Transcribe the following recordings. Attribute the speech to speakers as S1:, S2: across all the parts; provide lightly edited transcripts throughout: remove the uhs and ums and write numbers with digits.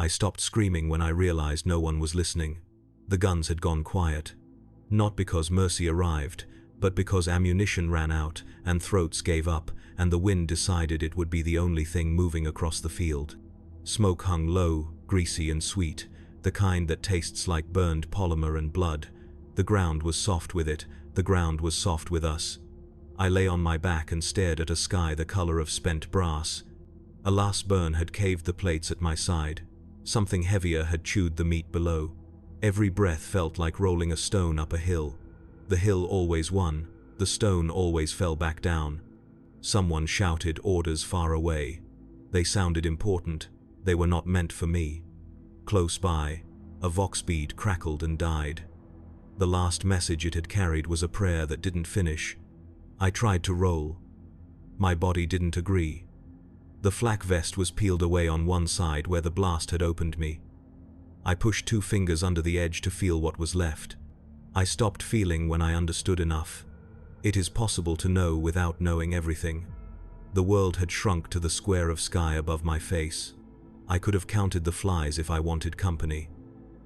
S1: I stopped screaming when I realized no one was listening. The guns had gone quiet. Not because mercy arrived, but because ammunition ran out, and throats gave up, and the wind decided it would be the only thing moving across the field. Smoke hung low, greasy and sweet, the kind that tastes like burned polymer and blood. The ground was soft with it, the ground was soft with us. I lay on my back and stared at a sky the color of spent brass. A last burn had caved the plates at my side. Something heavier had chewed the meat below. Every breath felt like rolling a stone up a hill. The hill always won, the stone always fell back down. Someone shouted orders far away. They sounded important, they were not meant for me. Close by, a vox bead crackled and died. The last message it had carried was a prayer that didn't finish. I tried to roll. My body didn't agree. The flak vest was peeled away on one side where the blast had opened me. I pushed 2 fingers under the edge to feel what was left. I stopped feeling when I understood enough. It is possible to know without knowing everything. The world had shrunk to the square of sky above my face. I could have counted the flies if I wanted company.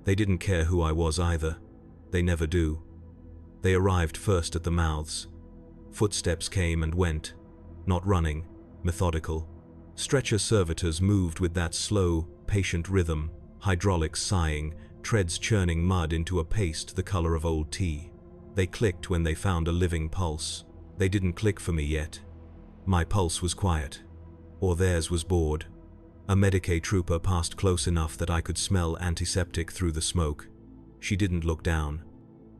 S1: They didn't care who I was either. They never do. They arrived first at the mouths. Footsteps came and went, not running, methodical. Stretcher servitors moved with that slow, patient rhythm, hydraulics sighing, treads churning mud into a paste the color of old tea. They clicked when they found a living pulse. They didn't click for me yet. My pulse was quiet. Or theirs was bored. A Medicaid trooper passed close enough that I could smell antiseptic through the smoke. She didn't look down.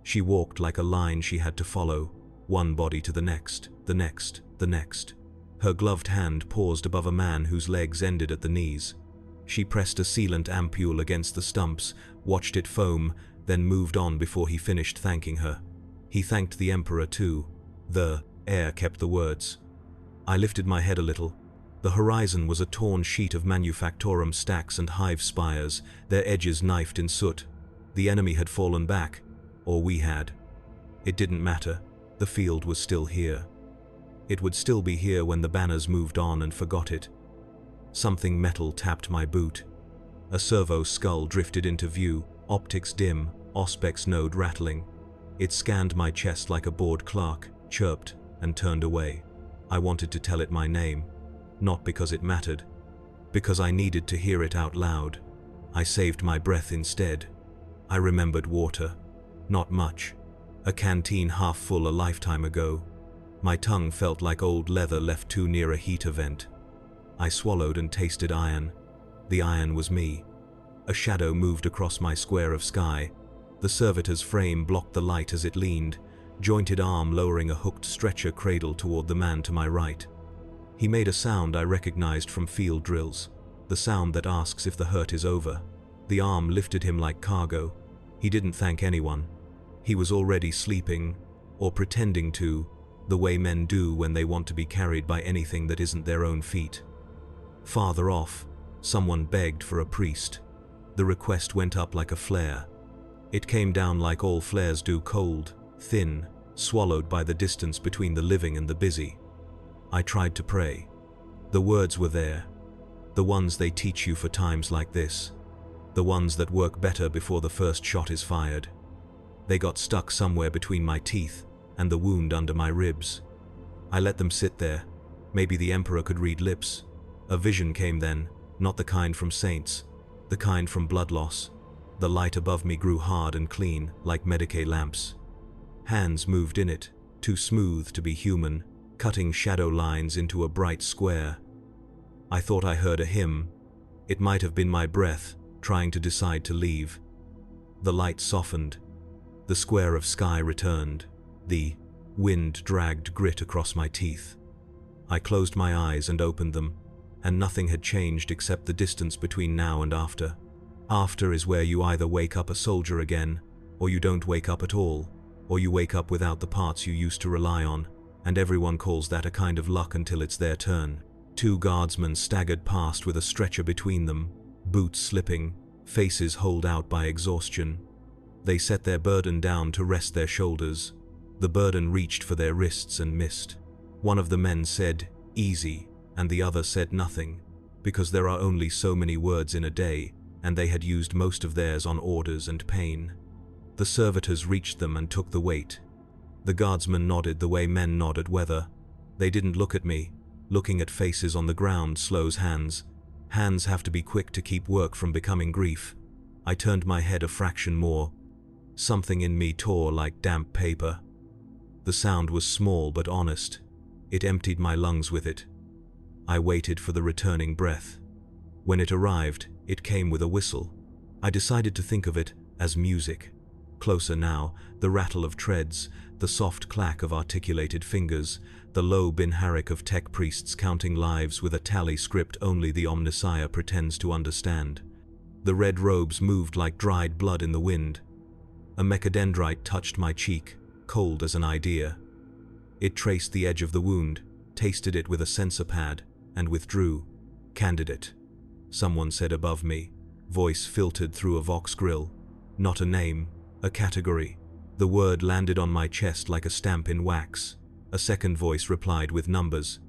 S1: She walked like a line she had to follow, one body to the next, the next, the next. Her gloved hand paused above a man whose legs ended at the knees. She pressed a sealant ampule against the stumps, watched it foam, then moved on before he finished thanking her. He thanked the Emperor too. The air kept the words. I lifted my head a little. The horizon was a torn sheet of manufactorum stacks and hive spires, their edges knifed in soot. The enemy had fallen back, or we had. It didn't matter. The field was still here. It would still be here when the banners moved on and forgot it. Something metal tapped my boot. A servo skull drifted into view, optics dim, auspex node rattling. It scanned my chest like a bored clerk, chirped, and turned away. I wanted to tell it my name, not because it mattered, because I needed to hear it out loud. I saved my breath instead. I remembered water. Not much. A canteen half full a lifetime ago. My tongue felt like old leather left too near a heat event. I swallowed and tasted iron. The iron was me. A shadow moved across my square of sky. The servitor's frame blocked the light as it leaned, jointed arm lowering a hooked stretcher cradle toward the man to my right. He made a sound I recognized from field drills, the sound that asks if the hurt is over. The arm lifted him like cargo. He didn't thank anyone. He was already sleeping, or pretending to, the way men do when they want to be carried by anything that isn't their own feet. Farther off, someone begged for a priest. The request went up like a flare. It came down like all flares do, cold, thin, swallowed by the distance between the living and the busy. I tried to pray. The words were there. The ones they teach you for times like this. The ones that work better before the first shot is fired. They got stuck somewhere between my teeth and the wound under my ribs. I let them sit there. Maybe the Emperor could read lips. A vision came then, not the kind from saints, the kind from blood loss. The light above me grew hard and clean, like Medicaid lamps. Hands moved in it, too smooth to be human, cutting shadow lines into a bright square. I thought I heard a hymn. It might have been my breath, trying to decide to leave. The light softened. The square of sky returned. The wind dragged grit across my teeth. I closed my eyes and opened them, and nothing had changed except the distance between now and after. After is where you either wake up a soldier again, or you don't wake up at all, or you wake up without the parts you used to rely on, and everyone calls that a kind of luck until it's their turn. 2 guardsmen staggered past with a stretcher between them, boots slipping, faces holed out by exhaustion. They set their burden down to rest their shoulders. The burden reached for their wrists and missed. One of the men said, "Easy," and the other said nothing, because there are only so many words in a day, and they had used most of theirs on orders and pain. The servitors reached them and took the weight. The guardsmen nodded the way men nod at weather. They didn't look at me. Looking at faces on the ground slows hands. Hands have to be quick to keep work from becoming grief. I turned my head a fraction more. Something in me tore like damp paper. The sound was small but honest. It emptied my lungs with it. I waited for the returning breath. When it arrived, it came with a whistle. I decided to think of it as music. Closer now, the rattle of treads, the soft clack of articulated fingers, the low binharik of tech priests counting lives with a tally script only the Omnissiah pretends to understand. The red robes moved like dried blood in the wind. A mechadendrite touched my cheek, cold as an idea. It traced the edge of the wound, tasted it with a sensor pad, and withdrew. Candidate. Someone said above me, voice filtered through a Vox grill. Not a name, a category. The word landed on my chest like a stamp in wax. A second voice replied with numbers.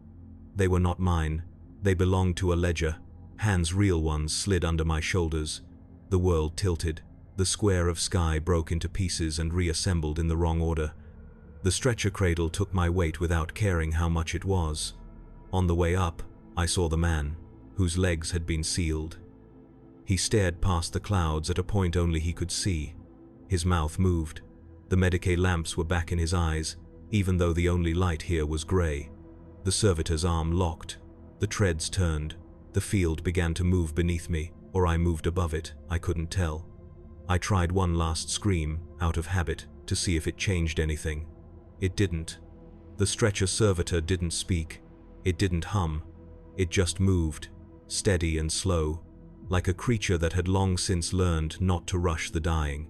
S1: They were not mine. They belonged to a ledger. Hands, real ones, slid under my shoulders. The world tilted. The square of sky broke into pieces and reassembled in the wrong order. The stretcher cradle took my weight without caring how much it was. On the way up, I saw the man, whose legs had been sealed. He stared past the clouds at a point only he could see. His mouth moved. The Medicae lamps were back in his eyes, even though the only light here was grey. The servitor's arm locked. The treads turned. The field began to move beneath me, or I moved above it, I couldn't tell. I tried one last scream, out of habit, to see if it changed anything. It didn't. The stretcher servitor didn't speak. It didn't hum. It just moved, steady and slow, like a creature that had long since learned not to rush the dying.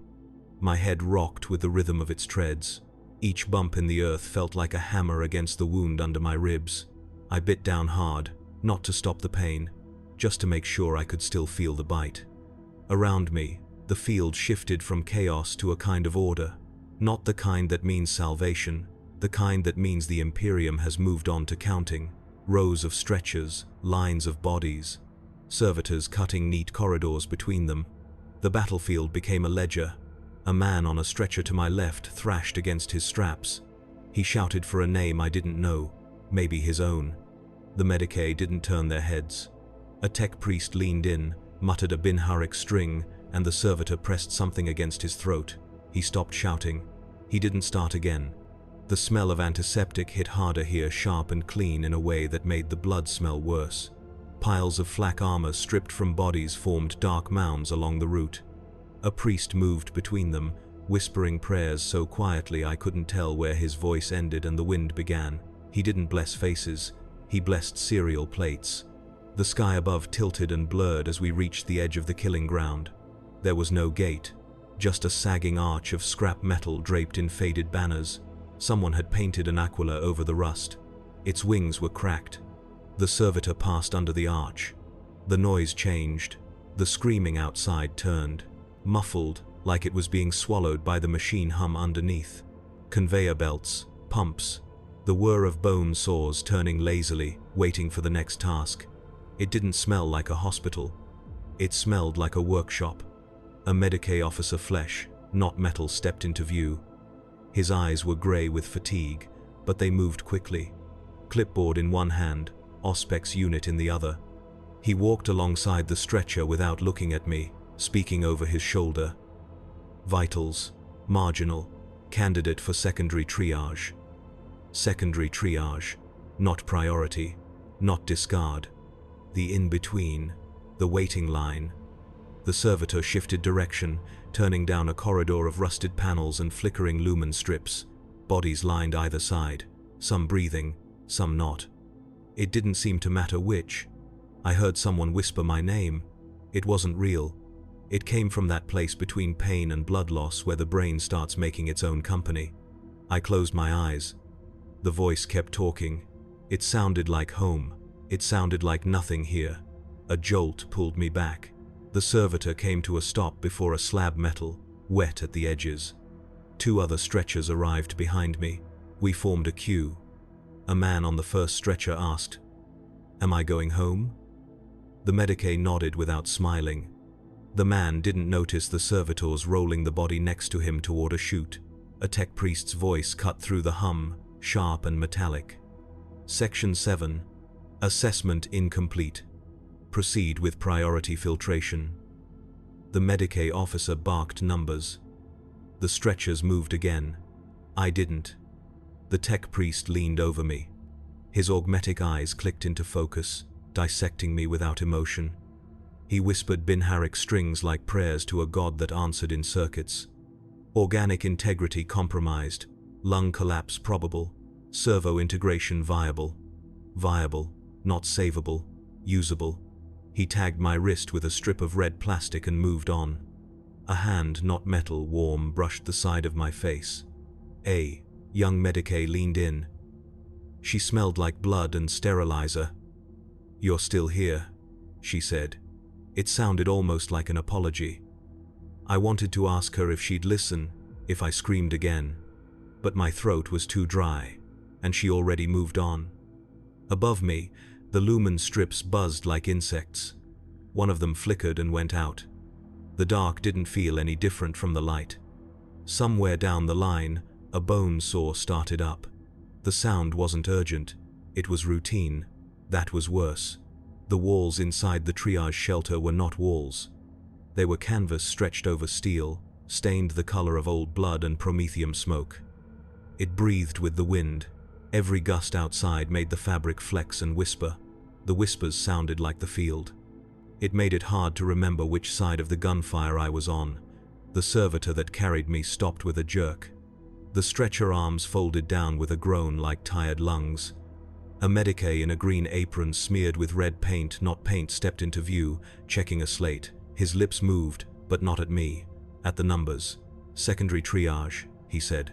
S1: My head rocked with the rhythm of its treads. Each bump in the earth felt like a hammer against the wound under my ribs. I bit down hard, not to stop the pain, just to make sure I could still feel the bite. Around me, the field shifted from chaos to a kind of order. Not the kind that means salvation, the kind that means the Imperium has moved on to counting. Rows of stretchers, lines of bodies, servitors cutting neat corridors between them. The battlefield became a ledger. A man on a stretcher to my left thrashed against his straps. He shouted for a name I didn't know, maybe his own. The Medicae didn't turn their heads. A tech priest leaned in, muttered a binharik string, and the servitor pressed something against his throat. He stopped shouting. He didn't start again. The smell of antiseptic hit harder here, sharp and clean in a way that made the blood smell worse. Piles of flak armor stripped from bodies formed dark mounds along the route. A priest moved between them, whispering prayers so quietly I couldn't tell where his voice ended and the wind began. He didn't bless faces, he blessed cereal plates. The sky above tilted and blurred as we reached the edge of the killing ground. There was no gate, just a sagging arch of scrap metal draped in faded banners. Someone had painted an aquila over the rust. Its wings were cracked. The servitor passed under the arch. The noise changed. The screaming outside turned, muffled, like it was being swallowed by the machine hum underneath. Conveyor belts, pumps, the whir of bone saws turning lazily, waiting for the next task. It didn't smell like a hospital. It smelled like a workshop. A Medicae officer, flesh, not metal, stepped into view. His eyes were grey with fatigue, but they moved quickly. Clipboard in one hand, Auspex unit in the other. He walked alongside the stretcher without looking at me, speaking over his shoulder. Vitals, marginal, candidate for secondary triage. Secondary triage, not priority, not discard. The in-between, the waiting line. The servitor shifted direction, turning down a corridor of rusted panels and flickering lumen strips. Bodies lined either side, some breathing, some not. It didn't seem to matter which. I heard someone whisper my name. It wasn't real. It came from that place between pain and blood loss where the brain starts making its own company. I closed my eyes. The voice kept talking. It sounded like home. It sounded like nothing here. A jolt pulled me back. The servitor came to a stop before a slab metal, wet at the edges. Two other stretchers arrived behind me. We formed a queue. A man on the first stretcher asked, "Am I going home?" The Medicae nodded without smiling. The man didn't notice the servitors rolling the body next to him toward a chute. A tech priest's voice cut through the hum, sharp and metallic. Section 7. Assessment incomplete. Proceed with priority filtration. The Medicae officer barked numbers. The stretchers moved again. I didn't. The tech priest leaned over me. His augmetic eyes clicked into focus, dissecting me without emotion. He whispered Binharic strings like prayers to a god that answered in circuits. Organic integrity compromised, lung collapse probable, servo integration viable. Viable, not savable, usable. He tagged my wrist with a strip of red plastic and moved on. A hand, not metal, warm, brushed the side of my face. A young Medicae leaned in. She smelled like blood and sterilizer. "You're still here," she said. It sounded almost like an apology. I wanted to ask her if she'd listen, if I screamed again. But my throat was too dry, and she already moved on. Above me, the lumen strips buzzed like insects. One of them flickered and went out. The dark didn't feel any different from the light. Somewhere down the line, a bone saw started up. The sound wasn't urgent, it was routine. That was worse. The walls inside the triage shelter were not walls. They were canvas stretched over steel, stained the color of old blood and promethium smoke. It breathed with the wind. Every gust outside made the fabric flex and whisper. The whispers sounded like the field. It made it hard to remember which side of the gunfire I was on. The servitor that carried me stopped with a jerk. The stretcher arms folded down with a groan like tired lungs. A Medicae in a green apron smeared with red paint, not paint, stepped into view, checking a slate. His lips moved, but not at me, at the numbers. "Secondary triage," he said.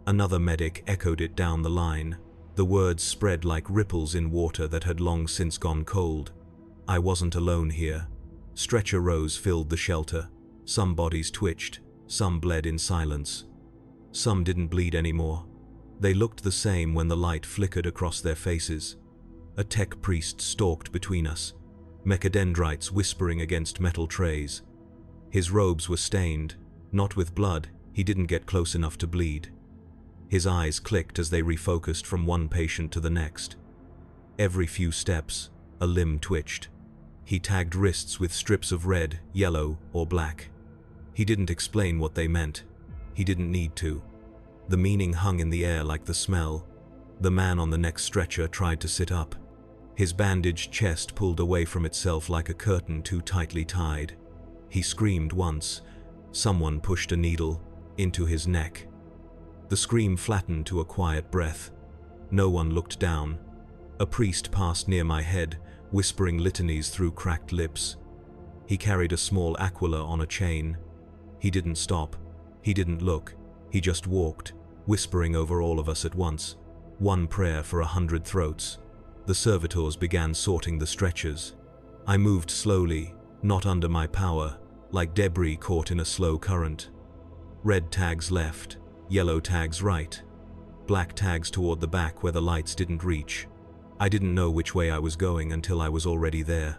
S1: Another medic echoed it down the line. The words spread like ripples in water that had long since gone cold. I wasn't alone here. Stretcher rows filled the shelter. Some bodies twitched, some bled in silence. Some didn't bleed anymore. They looked the same when the light flickered across their faces. A tech priest stalked between us, mechadendrites whispering against metal trays. His robes were stained, not with blood, he didn't get close enough to bleed. His eyes clicked as they refocused from one patient to the next. Every few steps, a limb twitched. He tagged wrists with strips of red, yellow, or black. He didn't explain what they meant. He didn't need to. The meaning hung in the air like the smell. The man on the next stretcher tried to sit up. His bandaged chest pulled away from itself like a curtain too tightly tied. He screamed once. Someone pushed a needle into his neck. The scream flattened to a quiet breath. No one looked down. A priest passed near my head, whispering litanies through cracked lips. He carried a small aquila on a chain. He didn't stop. He didn't look. He just walked, whispering over all of us at once. One prayer for 100 throats. The servitors began sorting the stretchers. I moved slowly, not under my power, like debris caught in a slow current. Red tags left, yellow tags right, black tags toward the back where the lights didn't reach. I didn't know which way I was going until I was already there.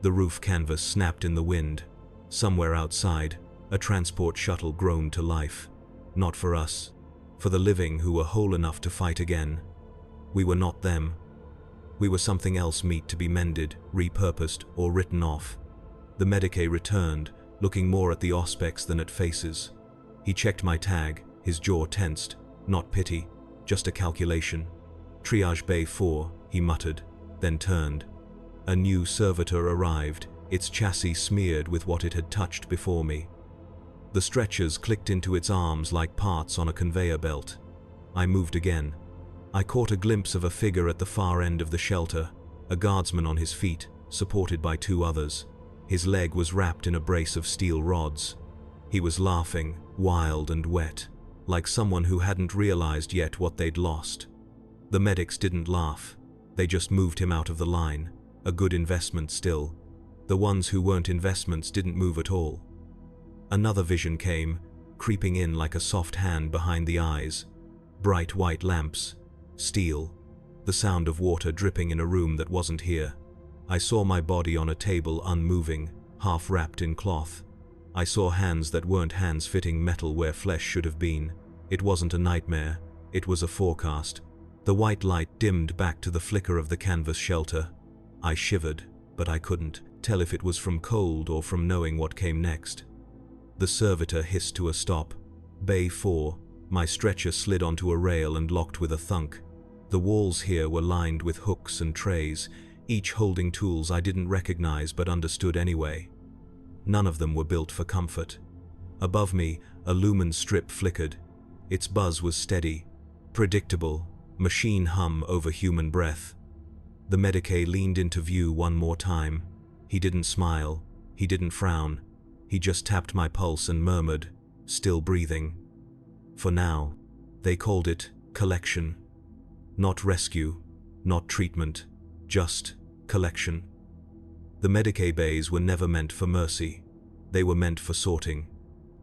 S1: The roof canvas snapped in the wind. Somewhere outside, a transport shuttle groaned to life. Not for us. For the living who were whole enough to fight again. We were not them. We were something else, meat to be mended, repurposed, or written off. The Medicae returned, looking more at the auspex than at faces. He checked my tag, his jaw tensed. Not pity, just a calculation. "Triage Bay 4, he muttered, then turned. A new servitor arrived, its chassis smeared with what it had touched before me. The stretchers clicked into its arms like parts on a conveyor belt. I moved again. I caught a glimpse of a figure at the far end of the shelter, a guardsman on his feet, supported by 2 others. His leg was wrapped in a brace of steel rods. He was laughing, wild and wet, like someone who hadn't realized yet what they'd lost. The medics didn't laugh. They just moved him out of the line. A good investment still. The ones who weren't investments didn't move at all. Another vision came, creeping in like a soft hand behind the eyes. Bright white lamps. Steel. The sound of water dripping in a room that wasn't here. I saw my body on a table unmoving, half wrapped in cloth. I saw hands that weren't hands fitting metal where flesh should have been. It wasn't a nightmare, it was a forecast. The white light dimmed back to the flicker of the canvas shelter. I shivered, but I couldn't tell if it was from cold or from knowing what came next. The servitor hissed to a stop. Bay 4. My stretcher slid onto a rail and locked with a thunk. The walls here were lined with hooks and trays, each holding tools I didn't recognize but understood anyway. None of them were built for comfort. Above me, a lumen strip flickered. Its buzz was steady, predictable, machine hum over human breath. The Medicae leaned into view one more time. He didn't smile, he didn't frown. He just tapped my pulse and murmured, still breathing. For now, they called it collection. Not rescue, not treatment, just collection. The Medicae bays were never meant for mercy. They were meant for sorting.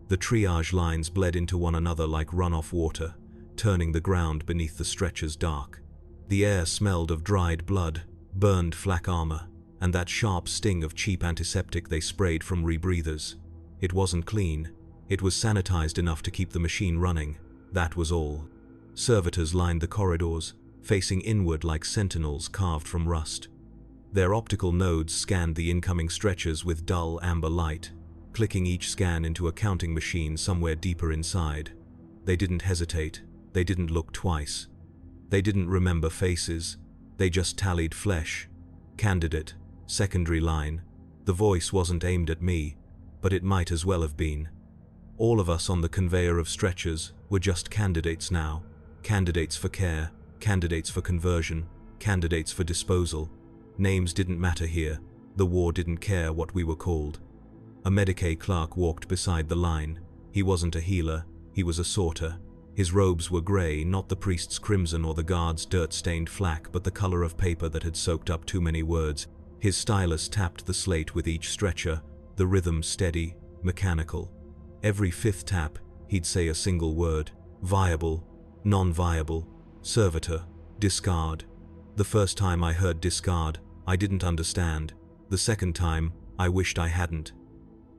S1: The triage lines bled into one another like runoff water, turning the ground beneath the stretchers dark. The air smelled of dried blood, burned flak armor, and that sharp sting of cheap antiseptic they sprayed from rebreathers. It wasn't clean. It was sanitized enough to keep the machine running. That was all. Servitors lined the corridors, facing inward like sentinels carved from rust. Their optical nodes scanned the incoming stretchers with dull amber light, clicking each scan into a counting machine somewhere deeper inside. They didn't hesitate. They didn't look twice. They didn't remember faces. They just tallied flesh. Candidate, secondary line. The voice wasn't aimed at me, but it might as well have been. All of us on the conveyor of stretchers were just candidates now. Candidates for care, candidates for conversion, candidates for disposal. Names didn't matter here. The war didn't care what we were called. A Medicae clerk walked beside the line. He wasn't a healer, he was a sorter. His robes were grey, not the priest's crimson or the guard's dirt-stained flak, but the color of paper that had soaked up too many words. His stylus tapped the slate with each stretcher, the rhythm steady, mechanical. Every fifth tap, he'd say a single word. Viable, non-viable, servitor, discard. The first time I heard discard, I didn't understand. The second time, I wished I hadn't.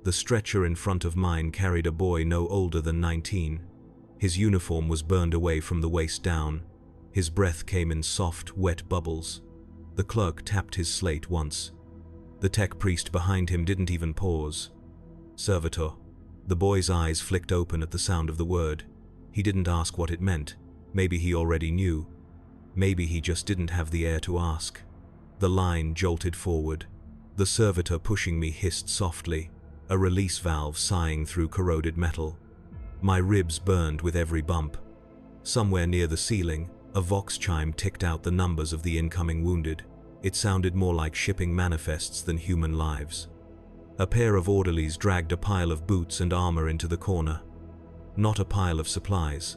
S1: The stretcher in front of mine carried a boy no older than 19. His uniform was burned away from the waist down. His breath came in soft, wet bubbles. The clerk tapped his slate once. The tech priest behind him didn't even pause. Servitor. The boy's eyes flicked open at the sound of the word. He didn't ask what it meant. Maybe he already knew. Maybe he just didn't have the air to ask. The line jolted forward. The servitor pushing me hissed softly, a release valve sighing through corroded metal. My ribs burned with every bump. Somewhere near the ceiling, a vox chime ticked out the numbers of the incoming wounded. It sounded more like shipping manifests than human lives. A pair of orderlies dragged a pile of boots and armor into the corner. Not a pile of supplies.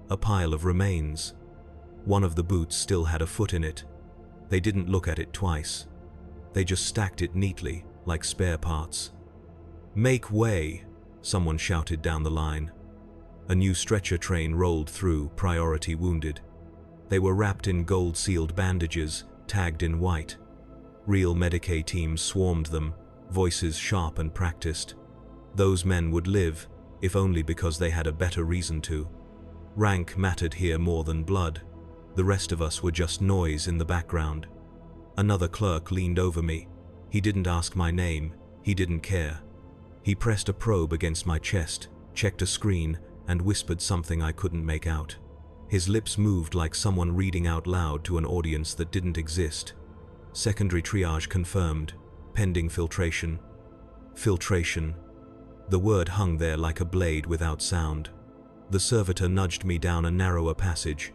S1: A pile of remains. One of the boots still had a foot in it. They didn't look at it twice. They just stacked it neatly, like spare parts. "Make way!" someone shouted down the line. A new stretcher train rolled through, priority wounded. They were wrapped in gold-sealed bandages, tagged in white. Real Medicae teams swarmed them, voices sharp and practiced. Those men would live, if only because they had a better reason to. Rank mattered here more than blood. The rest of us were just noise in the background. Another clerk leaned over me. He didn't ask my name. He didn't care. He pressed a probe against my chest, checked a screen, and whispered something I couldn't make out. His lips moved like someone reading out loud to an audience that didn't exist. Secondary triage confirmed. Pending filtration. Filtration. The word hung there like a blade without sound. The servitor nudged me down a narrower passage.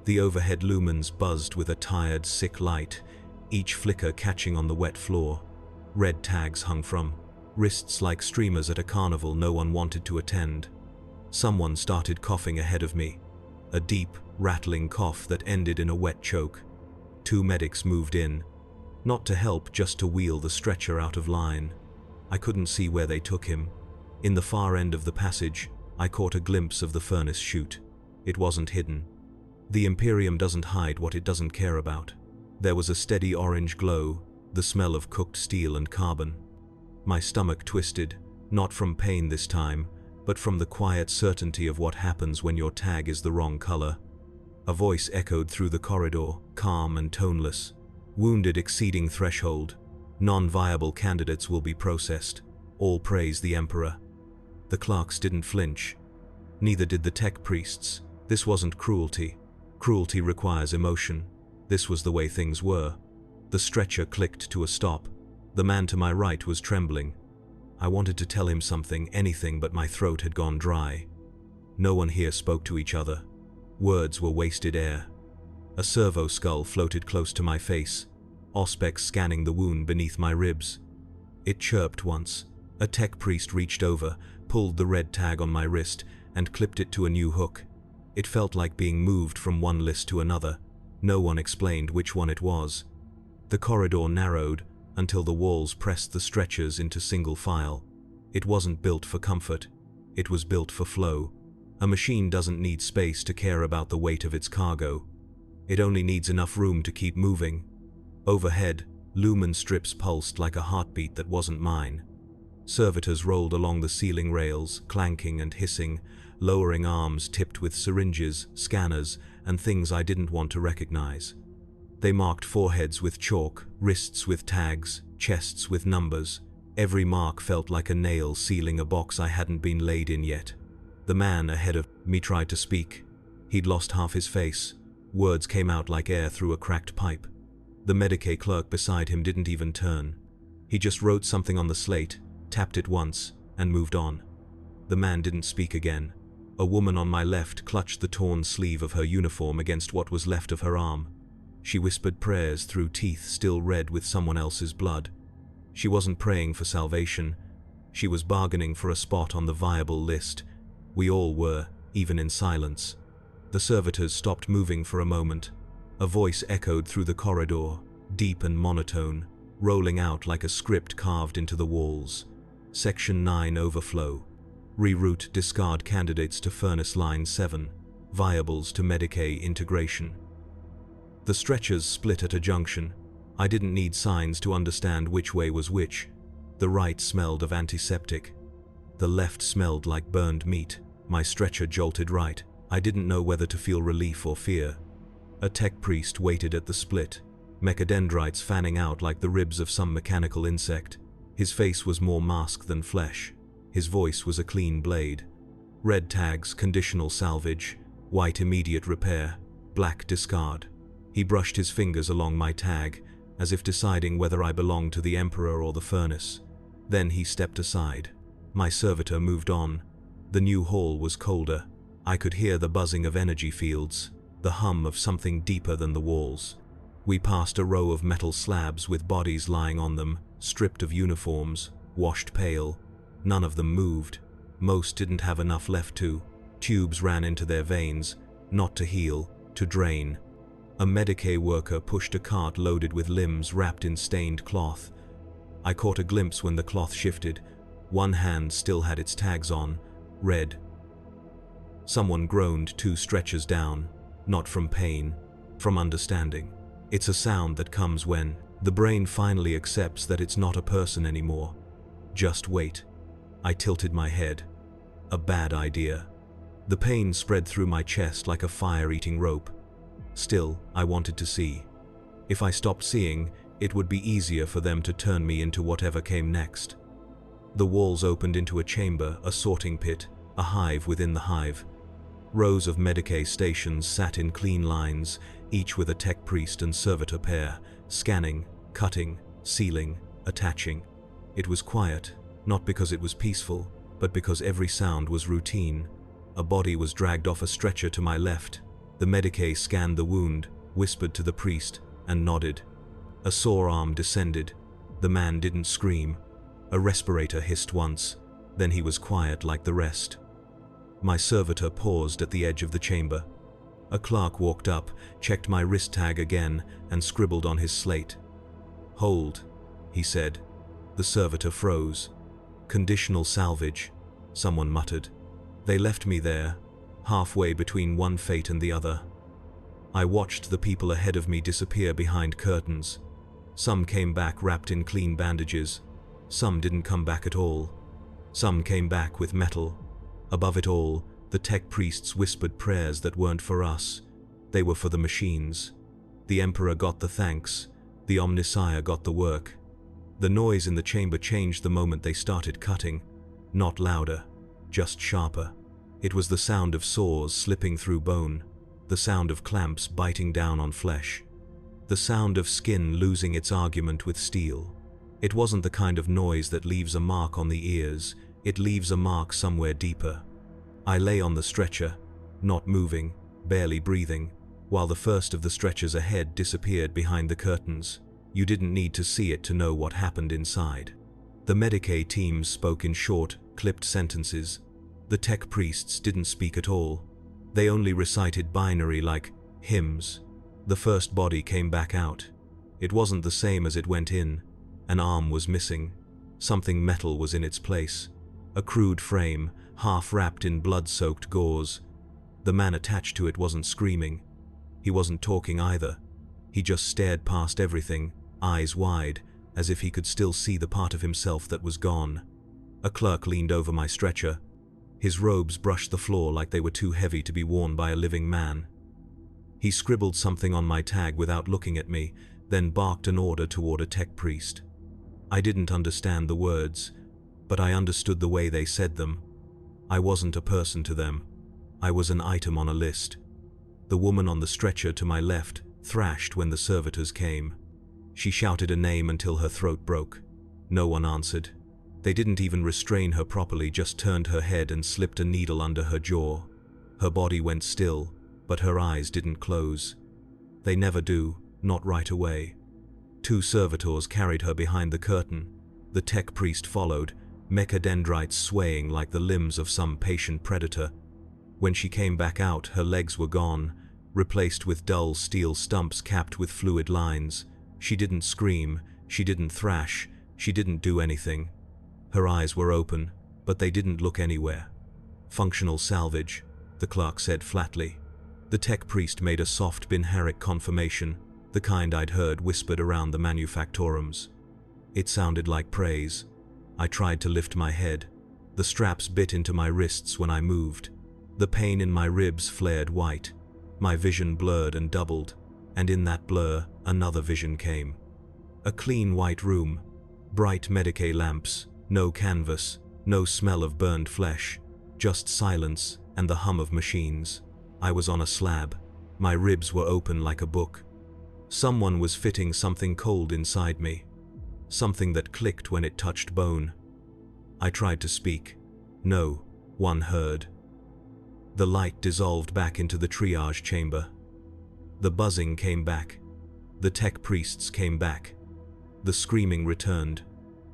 S1: The overhead lumens buzzed with a tired, sick light, each flicker catching on the wet floor. Red tags hung from wrists like streamers at a carnival no one wanted to attend. Someone started coughing ahead of me. A deep, rattling cough that ended in a wet choke. Two medics moved in. Not to help, just to wheel the stretcher out of line. I couldn't see where they took him. In the far end of the passage, I caught a glimpse of the furnace chute. It wasn't hidden. The Imperium doesn't hide what it doesn't care about. There was a steady orange glow, the smell of cooked steel and carbon. My stomach twisted, not from pain this time, but from the quiet certainty of what happens when your tag is the wrong color. A voice echoed through the corridor, calm and toneless. Wounded exceeding threshold. Non-viable candidates will be processed. All praise the Emperor. The clerks didn't flinch. Neither did the tech priests. This wasn't cruelty. Cruelty requires emotion. This was the way things were. The stretcher clicked to a stop. The man to my right was trembling. I wanted to tell him something, anything, but my throat had gone dry. No one here spoke to each other. Words were wasted air. A servo skull floated close to my face, auspex scanning the wound beneath my ribs. It chirped once. A tech priest reached over, pulled the red tag on my wrist, and clipped it to a new hook. It felt like being moved from one list to another. No one explained which one it was. The corridor narrowed until the walls pressed the stretchers into single file. It wasn't built for comfort. It was built for flow. A machine doesn't need space to care about the weight of its cargo. It only needs enough room to keep moving. Overhead, lumen strips pulsed like a heartbeat that wasn't mine. Servitors rolled along the ceiling rails, clanking and hissing, lowering arms tipped with syringes, scanners, and things I didn't want to recognize. They marked foreheads with chalk, wrists with tags, chests with numbers. Every mark felt like a nail sealing a box I hadn't been laid in yet. The man ahead of me tried to speak. He'd lost half his face. Words came out like air through a cracked pipe. The Medicaid clerk beside him didn't even turn. He just wrote something on the slate, tapped it once, and moved on. The man didn't speak again. A woman on my left clutched the torn sleeve of her uniform against what was left of her arm. She whispered prayers through teeth still red with someone else's blood. She wasn't praying for salvation. She was bargaining for a spot on the viable list. We all were, even in silence. The servitors stopped moving for a moment. A voice echoed through the corridor, deep and monotone, rolling out like a script carved into the walls. Section 9 overflow. Reroute discard candidates to Furnace Line 7. Viables to Medicaid integration. The stretchers split at a junction. I didn't need signs to understand which way was which. The right smelled of antiseptic. The left smelled like burned meat. My stretcher jolted right. I didn't know whether to feel relief or fear. A tech priest waited at the split, mechadendrites fanning out like the ribs of some mechanical insect. His face was more mask than flesh. His voice was a clean blade. Red tags, conditional salvage. White, immediate repair. Black, discard. He brushed his fingers along my tag, as if deciding whether I belonged to the Emperor or the furnace. Then he stepped aside. My servitor moved on. The new hall was colder. I could hear the buzzing of energy fields, the hum of something deeper than the walls. We passed a row of metal slabs with bodies lying on them, stripped of uniforms, washed pale. None of them moved. Most didn't have enough left to. Tubes ran into their veins, not to heal, to drain. A Medicaid worker pushed a cart loaded with limbs wrapped in stained cloth. I caught a glimpse when the cloth shifted. One hand still had its tags on, red. Someone groaned 2 stretchers down, not from pain, from understanding. It's a sound that comes when the brain finally accepts that it's not a person anymore. Just wait. I tilted my head. A bad idea. The pain spread through my chest like a fire-eating rope. Still, I wanted to see. If I stopped seeing, it would be easier for them to turn me into whatever came next. The walls opened into a chamber, a sorting pit, a hive within the hive. Rows of Medicaid stations sat in clean lines, each with a tech priest and servitor pair, scanning, cutting, sealing, attaching. It was quiet, not because it was peaceful, but because every sound was routine. A body was dragged off a stretcher to my left. The Medicaid scanned the wound, whispered to the priest, and nodded. A sore arm descended. The man didn't scream. A respirator hissed once, then he was quiet like the rest. My servitor paused at the edge of the chamber. A clerk walked up, checked my wrist tag again, and scribbled on his slate. "Hold," he said. The servitor froze. "Conditional salvage," someone muttered. They left me there, halfway between one fate and the other. I watched the people ahead of me disappear behind curtains. Some came back wrapped in clean bandages. Some didn't come back at all. Some came back with metal. Above it all, the tech priests whispered prayers that weren't for us. They were for the machines. The Emperor got the thanks. The Omnissiah got the work. The noise in the chamber changed the moment they started cutting. Not louder, just sharper. It was the sound of saws slipping through bone, the sound of clamps biting down on flesh, the sound of skin losing its argument with steel. It wasn't the kind of noise that leaves a mark on the ears, it leaves a mark somewhere deeper. I lay on the stretcher, not moving, barely breathing, while the first of the stretchers ahead disappeared behind the curtains. You didn't need to see it to know what happened inside. The Medicae teams spoke in short, clipped sentences. The tech priests didn't speak at all. They only recited binary like hymns. The first body came back out. It wasn't the same as it went in. An arm was missing. Something metal was in its place. A crude frame, half wrapped in blood-soaked gauze. The man attached to it wasn't screaming. He wasn't talking either. He just stared past everything, eyes wide, as if he could still see the part of himself that was gone. A clerk leaned over my stretcher. His robes brushed the floor like they were too heavy to be worn by a living man. He scribbled something on my tag without looking at me, then barked an order toward a tech priest. I didn't understand the words, but I understood the way they said them. I wasn't a person to them. I was an item on a list. The woman on the stretcher to my left thrashed when the servitors came. She shouted a name until her throat broke. No one answered. They didn't even restrain her properly, just turned her head and slipped a needle under her jaw. Her body went still, but her eyes didn't close. They never do, not right away. 2 servitors carried her behind the curtain. The tech priest followed, mechadendrites swaying like the limbs of some patient predator. When she came back out, her legs were gone, replaced with dull steel stumps capped with fluid lines. She didn't scream, she didn't thrash, she didn't do anything. Her eyes were open, but they didn't look anywhere. Functional salvage, the clerk said flatly. The tech priest made a soft binharic confirmation, the kind I'd heard whispered around the manufactorums. It sounded like praise. I tried to lift my head. The straps bit into my wrists when I moved. The pain in my ribs flared white. My vision blurred and doubled, and in that blur, another vision came. A clean white room, bright Medicae lamps, no canvas, no smell of burned flesh, just silence and the hum of machines. I was on a slab. My ribs were open like a book. Someone was fitting something cold inside me, something that clicked when it touched bone. I tried to speak. No one heard. The light dissolved back into the triage chamber. The buzzing came back. The tech priests came back. The screaming returned,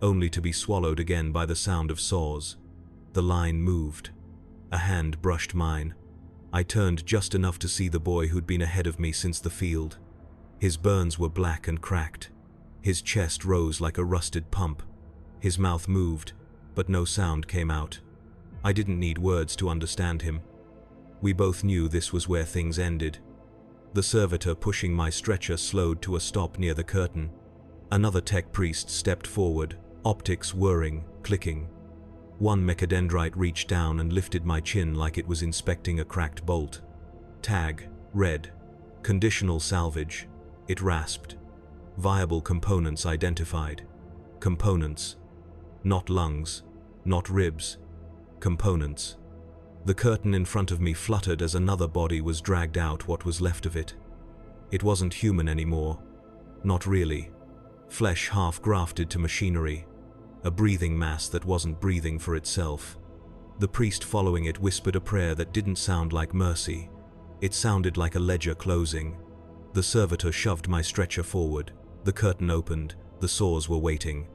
S1: only to be swallowed again by the sound of saws. The line moved. A hand brushed mine. I turned just enough to see the boy who'd been ahead of me since the field. His burns were black and cracked. His chest rose like a rusted pump. His mouth moved, but no sound came out. I didn't need words to understand him. We both knew this was where things ended. The servitor pushing my stretcher slowed to a stop near the curtain. Another tech priest stepped forward, optics whirring, clicking. One mechadendrite reached down and lifted my chin like it was inspecting a cracked bolt. Tag, red. Conditional salvage. It rasped. Viable components identified. Components. Not lungs, not ribs. Components. The curtain in front of me fluttered as another body was dragged out, what was left of it. It wasn't human anymore. Not really. Flesh half grafted to machinery. A breathing mass that wasn't breathing for itself. The priest following it whispered a prayer that didn't sound like mercy. It sounded like a ledger closing. The servitor shoved my stretcher forward. The curtain opened. The saws were waiting.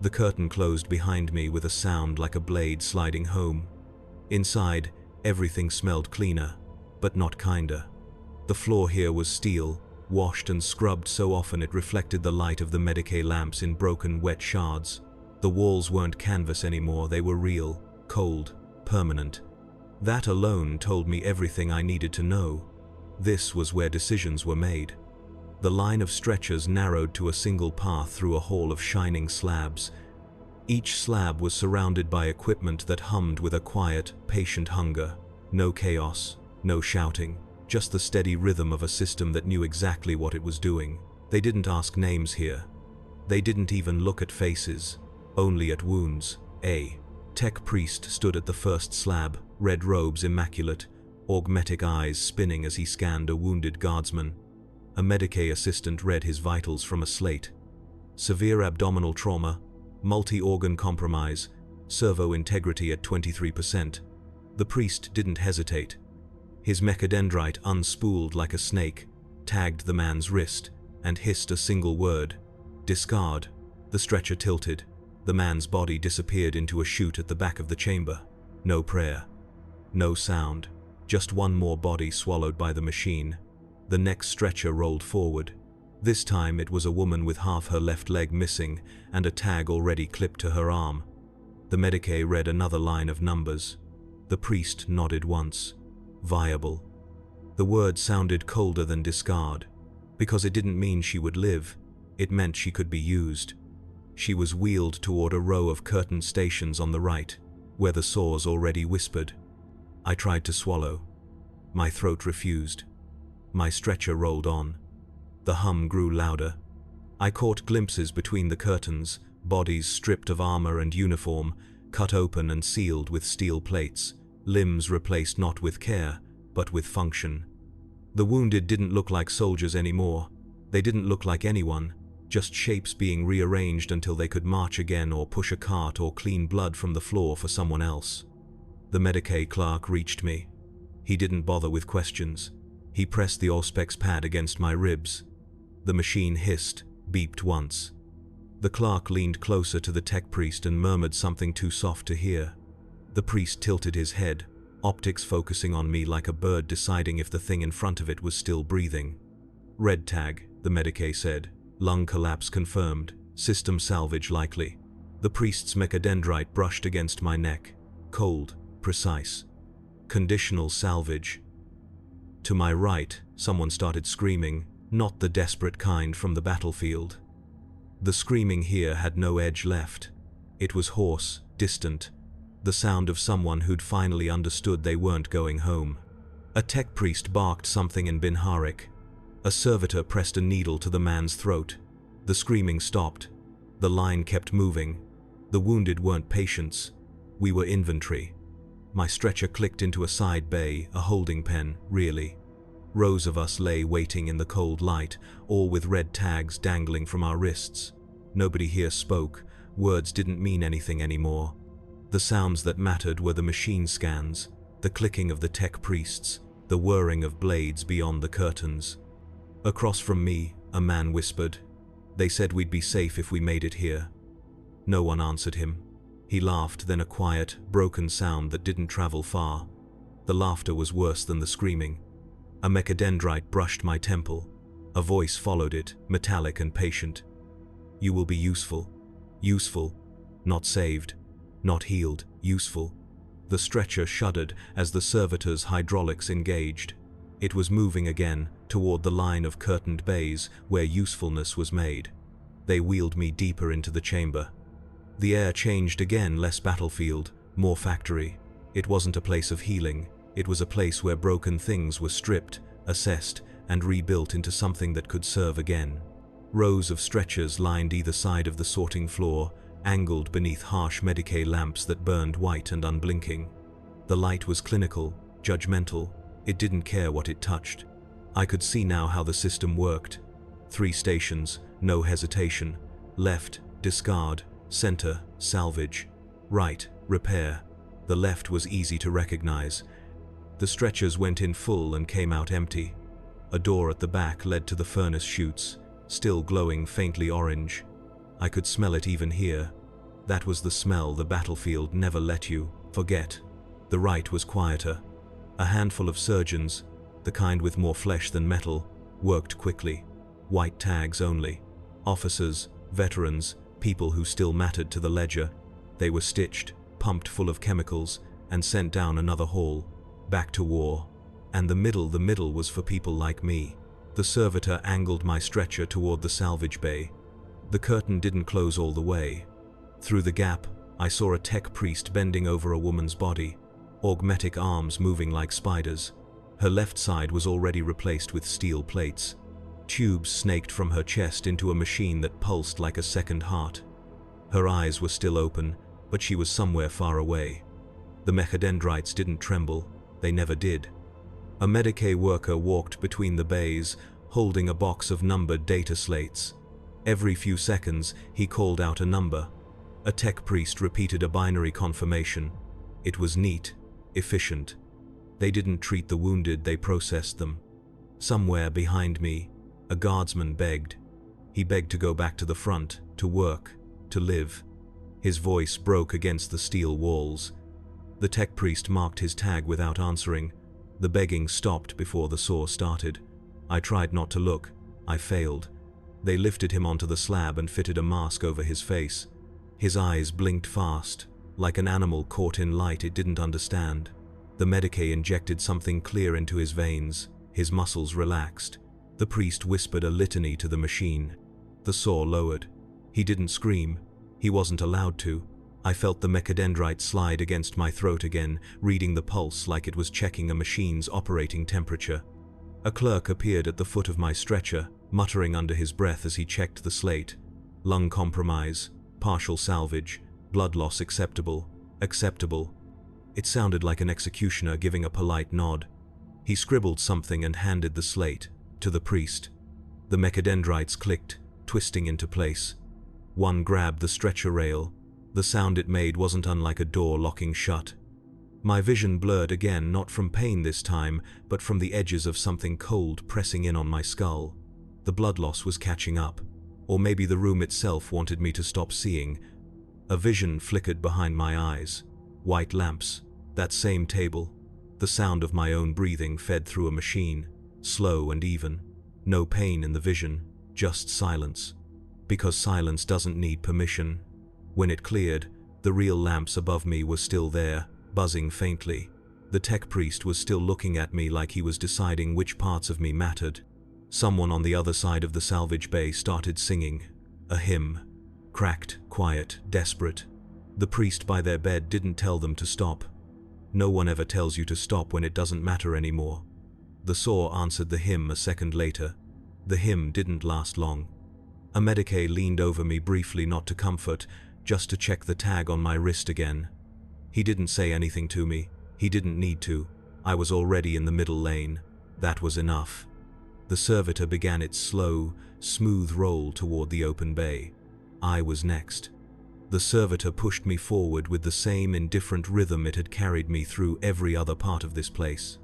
S1: The curtain closed behind me with a sound like a blade sliding home. Inside, everything smelled cleaner, but not kinder. The floor here was steel, washed and scrubbed so often it reflected the light of the Medicae lamps in broken, wet shards. The walls weren't canvas anymore, they were real, cold, permanent. That alone told me everything I needed to know. This was where decisions were made. The line of stretchers narrowed to a single path through a hall of shining slabs. Each slab was surrounded by equipment that hummed with a quiet, patient hunger. No chaos, no shouting, just the steady rhythm of a system that knew exactly what it was doing. They didn't ask names here. They didn't even look at faces, only at wounds. A tech priest stood at the first slab, red robes immaculate, augmetic eyes spinning as he scanned a wounded guardsman. A Medicae assistant read his vitals from a slate. Severe abdominal trauma, multi-organ compromise, servo integrity at 23%. The priest didn't hesitate. His mechadendrite unspooled like a snake, tagged the man's wrist, and hissed a single word: discard. The stretcher tilted. The man's body disappeared into a chute at the back of the chamber. No prayer. No sound. Just one more body swallowed by the machine. The next stretcher rolled forward. This time it was a woman with half her left leg missing and a tag already clipped to her arm. The Medicae read another line of numbers. The priest nodded once. Viable. The word sounded colder than discard, because it didn't mean she would live. It meant she could be used. She was wheeled toward a row of curtained stations on the right, where the saws already whispered. I tried to swallow. My throat refused. My stretcher rolled on. The hum grew louder. I caught glimpses between the curtains, bodies stripped of armor and uniform, cut open and sealed with steel plates, limbs replaced not with care, but with function. The wounded didn't look like soldiers anymore. They didn't look like anyone, just shapes being rearranged until they could march again or push a cart or clean blood from the floor for someone else. The Medicae clerk reached me. He didn't bother with questions. He pressed the Auspex pad against my ribs. The machine hissed, beeped once. The clerk leaned closer to the tech priest and murmured something too soft to hear. The priest tilted his head, optics focusing on me like a bird deciding if the thing in front of it was still breathing. Red tag, the Medicae said. Lung collapse confirmed. System salvage likely. The priest's mechadendrite brushed against my neck. Cold, precise. Conditional salvage. To my right, someone started screaming, not the desperate kind from the battlefield. The screaming here had no edge left. It was hoarse, distant, the sound of someone who'd finally understood they weren't going home. A tech priest barked something in Binharic. A servitor pressed a needle to the man's throat. The screaming stopped. The line kept moving. The wounded weren't patients. We were inventory. My stretcher clicked into a side bay, a holding pen, really. Rows of us lay waiting in the cold light, all with red tags dangling from our wrists. Nobody here spoke. Words didn't mean anything anymore. The sounds that mattered were the machine scans, the clicking of the tech priests, the whirring of blades beyond the curtains. Across from me, a man whispered. They said we'd be safe if we made it here. No one answered him. He laughed, then a quiet, broken sound that didn't travel far. The laughter was worse than the screaming. A mechadendrite brushed my temple. A voice followed it, metallic and patient. You will be useful. Useful. Not saved. Not healed. Useful. The stretcher shuddered as the servitor's hydraulics engaged. It was moving again, toward the line of curtained bays where usefulness was made. They wheeled me deeper into the chamber. The air changed again, less battlefield, more factory. It wasn't a place of healing. It was a place where broken things were stripped, assessed, and rebuilt into something that could serve again. Rows of stretchers lined either side of the sorting floor, angled beneath harsh Medicae lamps that burned white and unblinking. The light was clinical, judgmental. It didn't care what it touched. I could see now how the system worked. 3 stations, no hesitation. Left, discard. Center, salvage. Right, repair. The left was easy to recognize. The stretchers went in full and came out empty. A door at the back led to the furnace chutes, still glowing faintly orange. I could smell it even here. That was the smell the battlefield never let you forget. The right was quieter. A handful of surgeons, the kind with more flesh than metal, worked quickly. White tags only. Officers, veterans, people who still mattered to the ledger. They were stitched, pumped full of chemicals, and sent down another hall, back to war. And the middle was for people like me. The servitor angled my stretcher toward the salvage bay. The curtain didn't close all the way. Through the gap, I saw a tech priest bending over a woman's body, augmetic arms moving like spiders. Her left side was already replaced with steel plates. Tubes snaked from her chest into a machine that pulsed like a second heart. Her eyes were still open, but she was somewhere far away. The mechadendrites didn't tremble, they never did. A Medicae worker walked between the bays, holding a box of numbered data slates. Every few seconds, he called out a number. A tech priest repeated a binary confirmation. It was neat, efficient. They didn't treat the wounded, they processed them. Somewhere behind me, a guardsman begged. He begged to go back to the front, to work, to live. His voice broke against the steel walls. The tech priest marked his tag without answering. The begging stopped before the saw started. I tried not to look. I failed. They lifted him onto the slab and fitted a mask over his face. His eyes blinked fast, like an animal caught in light it didn't understand. The Medicae injected something clear into his veins. His muscles relaxed. The priest whispered a litany to the machine. The saw lowered. He didn't scream. He wasn't allowed to. I felt the mechadendrite slide against my throat again, reading the pulse like it was checking a machine's operating temperature. A clerk appeared at the foot of my stretcher, muttering under his breath as he checked the slate. Lung compromise, partial salvage, blood loss acceptable, acceptable. It sounded like an executioner giving a polite nod. He scribbled something and handed the slate to the priest. The mechadendrites clicked, twisting into place. One grabbed the stretcher rail. The sound it made wasn't unlike a door locking shut. My vision blurred again, not from pain this time, but from the edges of something cold pressing in on my skull. The blood loss was catching up. Or maybe the room itself wanted me to stop seeing. A vision flickered behind my eyes. White lamps, that same table. The sound of my own breathing fed through a machine, slow and even. No pain in the vision, just silence. Because silence doesn't need permission. When it cleared, the real lamps above me were still there, buzzing faintly. The tech priest was still looking at me like he was deciding which parts of me mattered. Someone on the other side of the salvage bay started singing. A hymn. Cracked, quiet, desperate. The priest by their bed didn't tell them to stop. No one ever tells you to stop when it doesn't matter anymore. The saw answered the hymn a second later. The hymn didn't last long. A Medicae leaned over me briefly, not to comfort, just to check the tag on my wrist again. He didn't say anything to me. He didn't need to. I was already in the middle lane. That was enough. The servitor began its slow, smooth roll toward the open bay. I was next. The servitor pushed me forward with the same indifferent rhythm it had carried me through every other part of this place.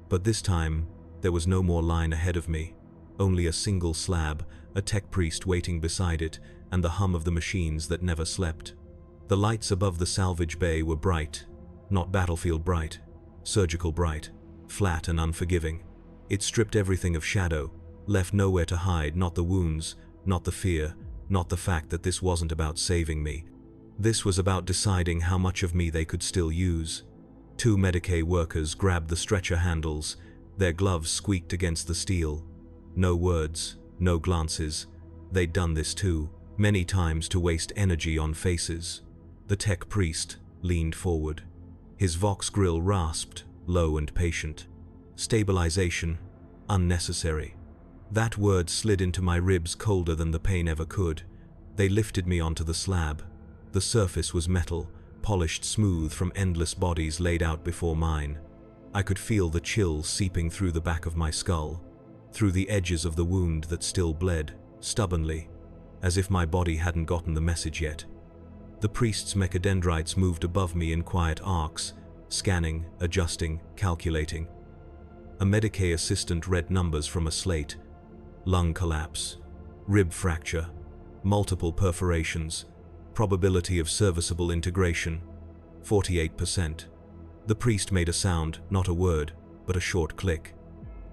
S1: But this time, there was no more line ahead of me. Only a single slab, a tech priest waiting beside it, and the hum of the machines that never slept. The lights above the salvage bay were bright. Not battlefield bright. Surgical bright. Flat and unforgiving. It stripped everything of shadow, left nowhere to hide, not the wounds, not the fear, not the fact that this wasn't about saving me. This was about deciding how much of me they could still use. Two Medicae workers grabbed the stretcher handles. Their gloves squeaked against the steel. No words, no glances. They'd done this too, many times, to waste energy on faces. The tech priest leaned forward. His vox grill rasped, low and patient. Stabilization. Unnecessary. That word slid into my ribs colder than the pain ever could. They lifted me onto the slab. The surface was metal, polished smooth from endless bodies laid out before mine. I could feel the chill seeping through the back of my skull, through the edges of the wound that still bled, stubbornly, as if my body hadn't gotten the message yet. The priest's mechadendrites moved above me in quiet arcs, scanning, adjusting, calculating. A Medicae assistant read numbers from a slate. Lung collapse, rib fracture, multiple perforations, probability of serviceable integration, 48%. The priest made a sound, not a word, but a short click.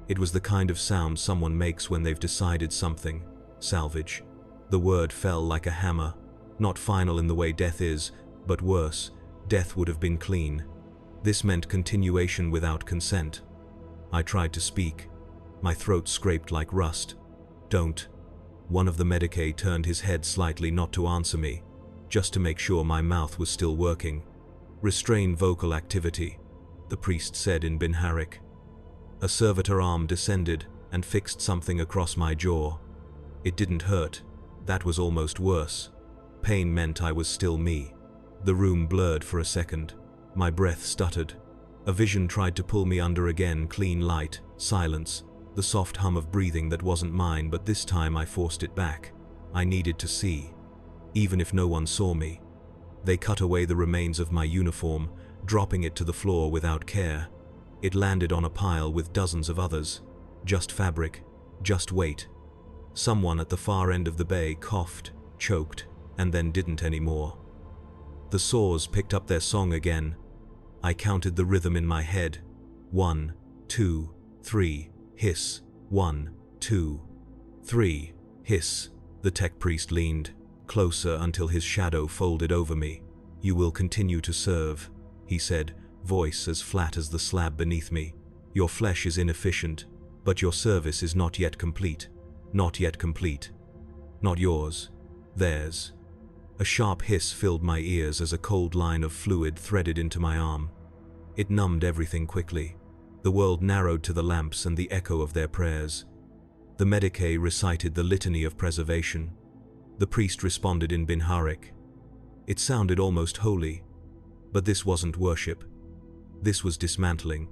S1: It was the kind of sound someone makes when they've decided something. Salvage. The word fell like a hammer. Not final in the way death is, but worse. Death would have been clean. This meant continuation without consent. I tried to speak. My throat scraped like rust. Don't. One of the Medicae turned his head slightly, not to answer me, just to make sure my mouth was still working. "Restrain vocal activity," the priest said in Binharic. A servitor arm descended and fixed something across my jaw. It didn't hurt. That was almost worse. Pain meant I was still me. The room blurred for a second. My breath stuttered. A vision tried to pull me under again, clean light, silence, the soft hum of breathing that wasn't mine, but this time I forced it back. I needed to see, even if no one saw me. They cut away the remains of my uniform, dropping it to the floor without care. It landed on a pile with dozens of others. Just fabric, just weight. Someone at the far end of the bay coughed, choked, and then didn't anymore. The saws picked up their song again. I counted the rhythm in my head. 1, 2, 3, hiss. 1, 2, 3, hiss. The tech priest leaned closer until his shadow folded over me. "You will continue to serve," he said, voice as flat as the slab beneath me. "Your flesh is inefficient, but your service is not yet complete. Not yet complete. Not yours. Theirs." A sharp hiss filled my ears as a cold line of fluid threaded into my arm. It numbed everything quickly. The world narrowed to the lamps and the echo of their prayers. The Medicae recited the litany of preservation. The priest responded in Binharic. It sounded almost holy, but this wasn't worship. This was dismantling.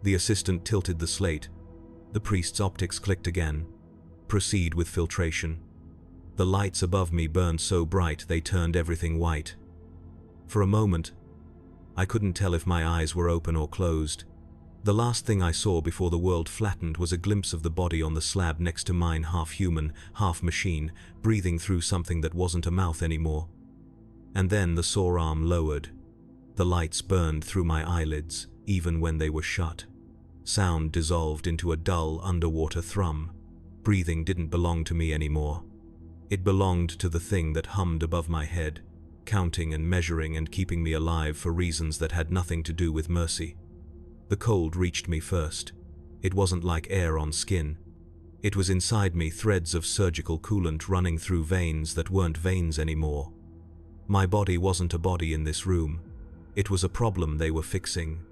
S1: The assistant tilted the slate. The priest's optics clicked again. "Proceed with filtration." The lights above me burned so bright they turned everything white. For a moment, I couldn't tell if my eyes were open or closed. The last thing I saw before the world flattened was a glimpse of the body on the slab next to mine, half human, half machine, breathing through something that wasn't a mouth anymore. And then the saw arm lowered. The lights burned through my eyelids, even when they were shut. Sound dissolved into a dull underwater thrum. Breathing didn't belong to me anymore. It belonged to the thing that hummed above my head, counting and measuring and keeping me alive for reasons that had nothing to do with mercy. The cold reached me first. It wasn't like air on skin. It was inside me, threads of surgical coolant running through veins that weren't veins anymore. My body wasn't a body in this room. It was a problem they were fixing.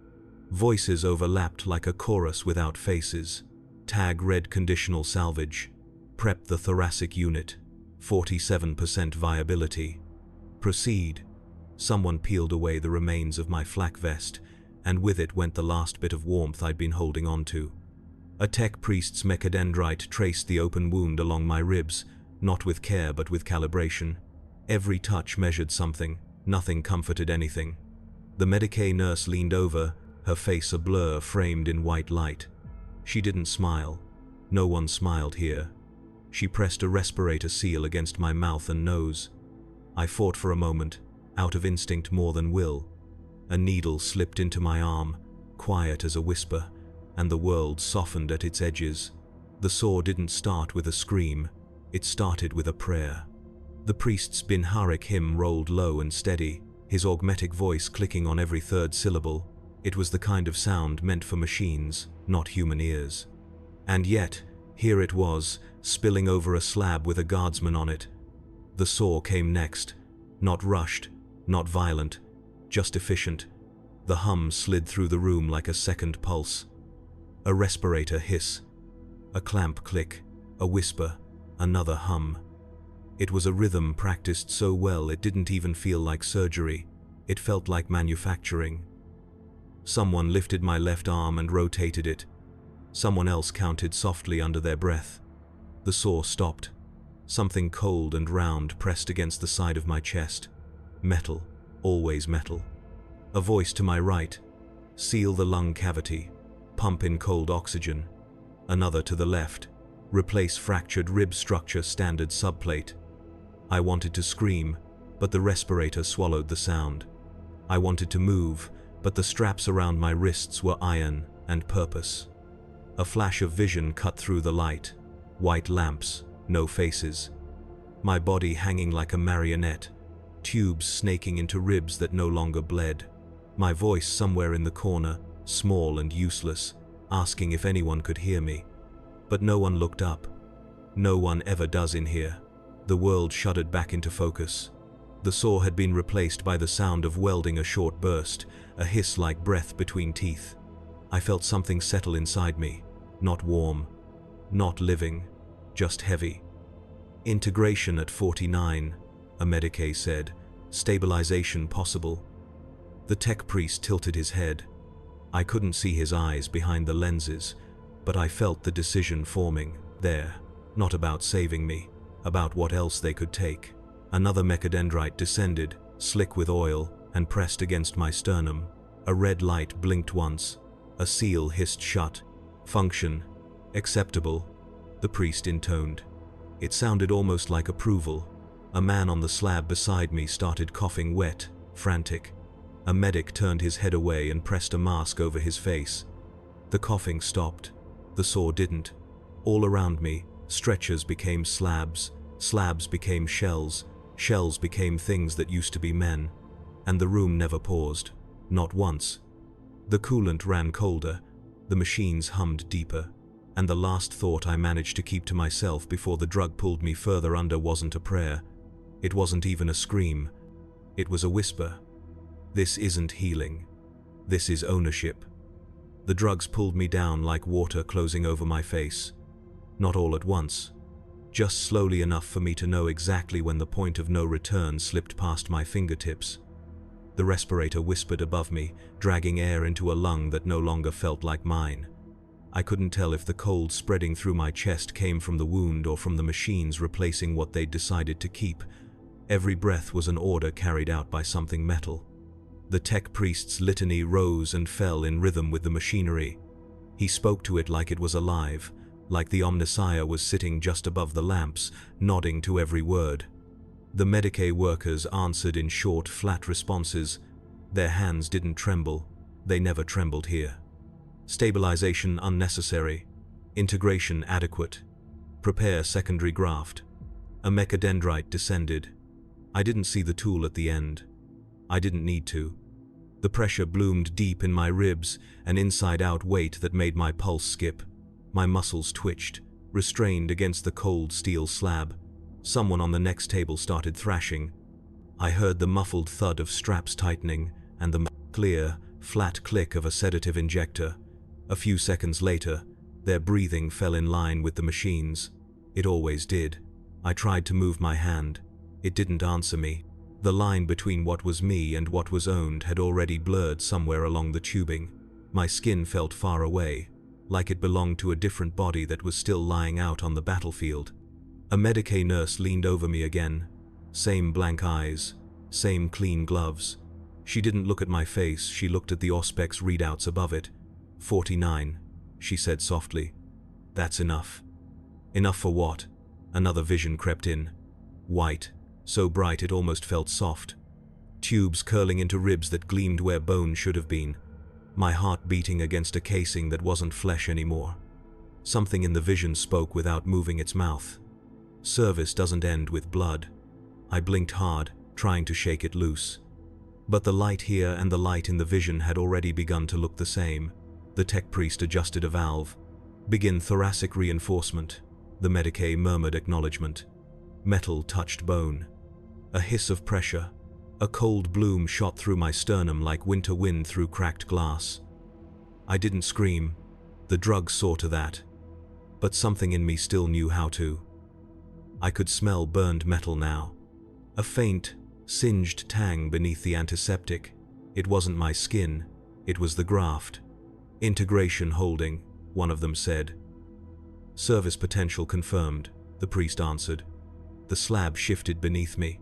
S1: Voices overlapped like a chorus without faces. Tag red conditional salvage. Prep the thoracic unit. 47% viability. Proceed. Someone peeled away the remains of my flak vest, and with it went the last bit of warmth I'd been holding on to. A tech priest's mechadendrite traced the open wound along my ribs, not with care but with calibration. Every touch measured something, nothing comforted anything. The Medicae nurse leaned over, her face a blur framed in white light. She didn't smile. No one smiled here. She pressed a respirator seal against my mouth and nose. I fought for a moment, out of instinct more than will. A needle slipped into my arm, quiet as a whisper, and the world softened at its edges. The saw didn't start with a scream, it started with a prayer. The priest's Binharic hymn rolled low and steady, his augmetic voice clicking on every third syllable. It was the kind of sound meant for machines, not human ears. And yet, here it was, spilling over a slab with a guardsman on it. The saw came next, not rushed, not violent, just efficient. The hum slid through the room like a second pulse. A respirator hiss, a clamp click, a whisper, another hum. It was a rhythm practiced so well it didn't even feel like surgery. It felt like manufacturing. Someone lifted my left arm and rotated it. Someone else counted softly under their breath. The saw stopped. Something cold and round pressed against the side of my chest. Metal, always metal. A voice to my right. Seal the lung cavity. Pump in cold oxygen. Another to the left. Replace fractured rib structure, standard subplate. I wanted to scream, but the respirator swallowed the sound. I wanted to move, but the straps around my wrists were iron and purpose. A flash of vision cut through the light. White lamps, no faces. My body hanging like a marionette. Tubes snaking into ribs that no longer bled. My voice somewhere in the corner, small and useless, asking if anyone could hear me. But no one looked up. No one ever does in here. The world shuddered back into focus. The saw had been replaced by the sound of welding, a short burst, a hiss like breath between teeth. I felt something settle inside me, not warm, not living, just heavy. Integration at 49, a Medicae said. Stabilization possible. The tech priest tilted his head. I couldn't see his eyes behind the lenses, but I felt the decision forming there, not about saving me, about what else they could take. Another mechadendrite descended, slick with oil, and pressed against my sternum. A red light blinked once. A seal hissed shut. Function. Acceptable, the priest intoned. It sounded almost like approval. A man on the slab beside me started coughing wet, frantic. A medic turned his head away and pressed a mask over his face. The coughing stopped. The saw didn't. All around me, stretchers became slabs, slabs became shells, shells became things that used to be men. And the room never paused. Not once. The coolant ran colder. The machines hummed deeper. And the last thought I managed to keep to myself before the drug pulled me further under wasn't a prayer. It wasn't even a scream. It was a whisper. This isn't healing. This is ownership. The drugs pulled me down like water closing over my face. Not all at once. Just slowly enough for me to know exactly when the point of no return slipped past my fingertips. The respirator whispered above me, dragging air into a lung that no longer felt like mine. I couldn't tell if the cold spreading through my chest came from the wound or from the machines replacing what they'd decided to keep. Every breath was an order carried out by something metal. The tech priest's litany rose and fell in rhythm with the machinery. He spoke to it like it was alive, like the Omnissiah was sitting just above the lamps, nodding to every word. The Medicae workers answered in short, flat responses. Their hands didn't tremble. They never trembled here. Stabilization unnecessary. Integration adequate. Prepare secondary graft. A mechadendrite descended. I didn't see the tool at the end. I didn't need to. The pressure bloomed deep in my ribs, an inside-out weight that made my pulse skip. My muscles twitched, restrained against the cold steel slab. Someone on the next table started thrashing. I heard the muffled thud of straps tightening and the clear, flat click of a sedative injector. A few seconds later, their breathing fell in line with the machines. It always did. I tried to move my hand. It didn't answer me. The line between what was me and what was owned had already blurred somewhere along the tubing. My skin felt far away, like it belonged to a different body that was still lying out on the battlefield. A Medicae nurse leaned over me again. Same blank eyes, same clean gloves. She didn't look at my face, she looked at the Auspex readouts above it. 49, she said softly. That's enough. Enough for what? Another vision crept in. White, so bright it almost felt soft. Tubes curling into ribs that gleamed where bone should have been. My heart beating against a casing that wasn't flesh anymore. Something in the vision spoke without moving its mouth. Service doesn't end with blood. I blinked hard, trying to shake it loose. But the light here and the light in the vision had already begun to look the same. The tech priest adjusted a valve. Begin thoracic reinforcement. The Medicae murmured acknowledgement. Metal touched bone. A hiss of pressure. A cold bloom shot through my sternum like winter wind through cracked glass. I didn't scream. The drug saw to that. But something in me still knew how to. I could smell burned metal now. A faint, singed tang beneath the antiseptic. It wasn't my skin. It was the graft. Integration holding, one of them said. Service potential confirmed, the priest answered. The slab shifted beneath me.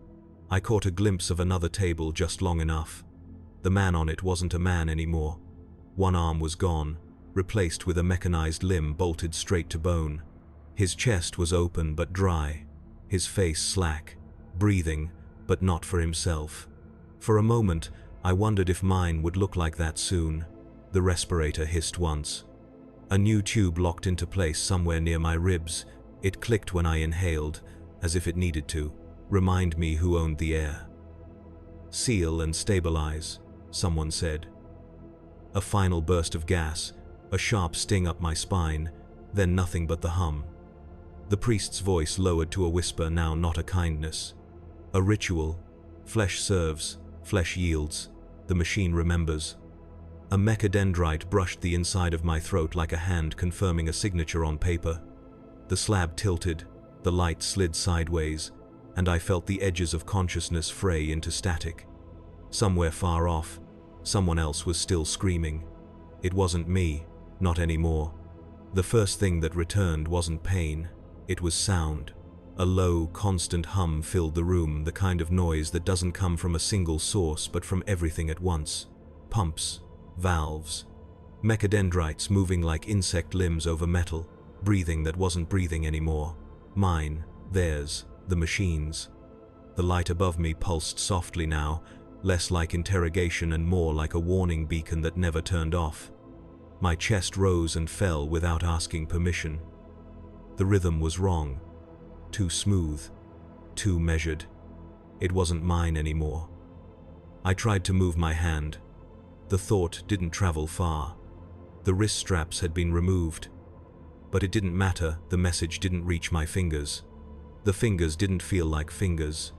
S1: I caught a glimpse of another table just long enough. The man on it wasn't a man anymore. One arm was gone, replaced with a mechanized limb bolted straight to bone. His chest was open but dry, his face slack, breathing, but not for himself. For a moment, I wondered if mine would look like that soon. The respirator hissed once. A new tube locked into place somewhere near my ribs. It clicked when I inhaled, as if it needed to. Remind me who owned the air. Seal and stabilize, someone said. A final burst of gas, a sharp sting up my spine, then nothing but the hum. The priest's voice lowered to a whisper, now not a kindness. A ritual. Flesh serves, flesh yields. The machine remembers. A mechadendrite brushed the inside of my throat like a hand confirming a signature on paper. The slab tilted, the light slid sideways, and I felt the edges of consciousness fray into static. Somewhere far off, someone else was still screaming. It wasn't me, not anymore. The first thing that returned wasn't pain, it was sound. A low, constant hum filled the room, the kind of noise that doesn't come from a single source but from everything at once. Pumps, valves, mechadendrites moving like insect limbs over metal, breathing that wasn't breathing anymore. Mine, theirs, the machine's. The light above me pulsed softly now, less like interrogation and more like a warning beacon that never turned off. My chest rose and fell without asking permission. The rhythm was wrong. Too smooth. Too measured. It wasn't mine anymore. I tried to move my hand. The thought didn't travel far. The wrist straps had been removed. But it didn't matter, the message didn't reach my fingers. The fingers didn't feel like fingers.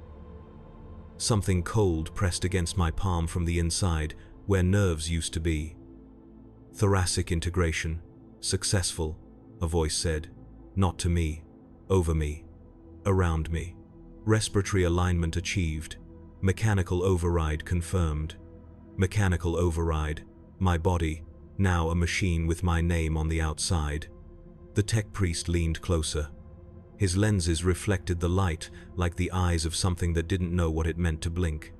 S1: Something cold pressed against my palm from the inside, where nerves used to be. Thoracic integration. Successful, a voice said. Not to me. Over me. Around me. Respiratory alignment achieved. Mechanical override confirmed. Mechanical override. My body, now a machine with my name on the outside. The tech priest leaned closer. His lenses reflected the light like the eyes of something that didn't know what it meant to blink.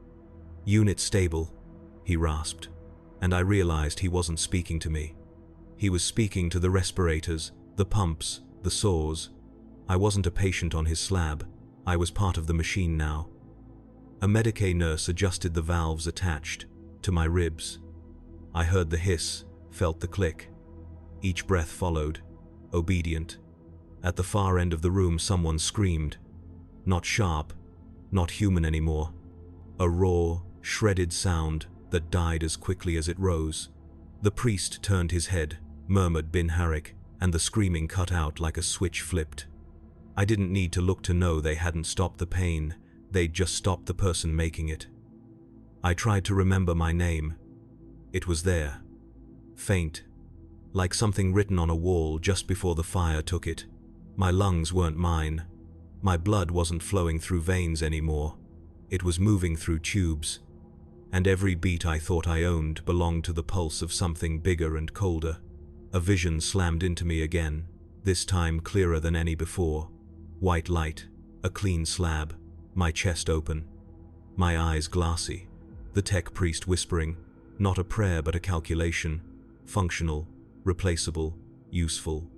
S1: "Unit stable," he rasped, and I realized he wasn't speaking to me. He was speaking to the respirators, the pumps, the saws. I wasn't a patient on his slab. I was part of the machine now. A Medicaid nurse adjusted the valves attached to my ribs. I heard the hiss, felt the click. Each breath followed, obedient. At the far end of the room someone screamed. Not sharp, not human anymore. A raw, shredded sound that died as quickly as it rose. The priest turned his head, murmured Bin Harik, and the screaming cut out like a switch flipped. I didn't need to look to know they hadn't stopped the pain, they'd just stopped the person making it. I tried to remember my name. It was there. Faint. Like something written on a wall just before the fire took it. My lungs weren't mine. My blood wasn't flowing through veins anymore. It was moving through tubes. And every beat I thought I owned belonged to the pulse of something bigger and colder. A vision slammed into me again, this time clearer than any before. White light, a clean slab, my chest open, my eyes glassy. The tech priest whispering, not a prayer but a calculation, functional, replaceable, useful.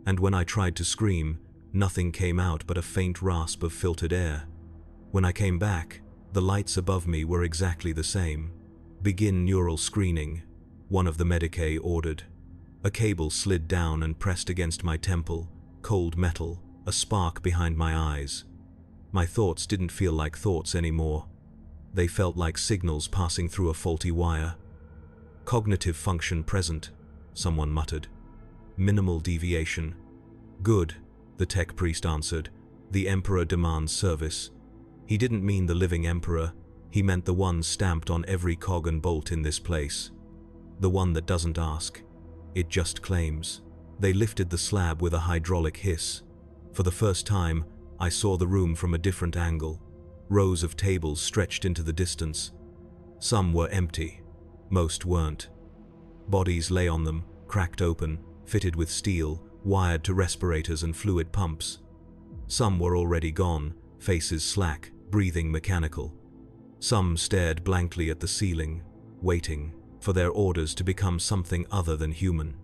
S1: And when I tried to scream, nothing came out but a faint rasp of filtered air. When I came back, the lights above me were exactly the same. "Begin neural screening," one of the Medicaid ordered. A cable slid down and pressed against my temple, cold metal, a spark behind my eyes. My thoughts didn't feel like thoughts anymore. They felt like signals passing through a faulty wire. "Cognitive function present," someone muttered. "Minimal deviation." "Good," the tech priest answered. "The Emperor demands service." He didn't mean the living Emperor, he meant the one stamped on every cog and bolt in this place. The one that doesn't ask. It just claims. They lifted the slab with a hydraulic hiss. For the first time, I saw the room from a different angle. Rows of tables stretched into the distance. Some were empty. Most weren't. Bodies lay on them, cracked open, fitted with steel, wired to respirators and fluid pumps. Some were already gone, faces slack, breathing mechanical. Some stared blankly at the ceiling, waiting for their orders to become something other than human.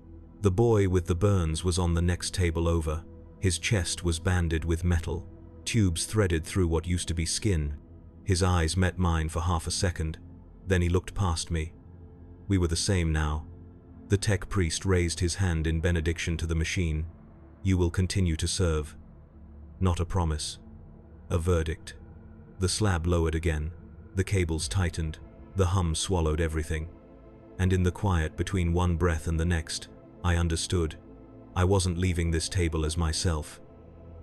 S1: The boy with the burns was on the next table over. His chest was banded with metal, tubes threaded through what used to be skin. His eyes met mine for half a second, then he looked past me. We were the same now. The tech priest raised his hand in benediction to the machine. "You will continue to serve." Not a promise. A verdict. The slab lowered again. The cables tightened. The hum swallowed everything. And in the quiet between one breath and the next, I understood. I wasn't leaving this table as myself.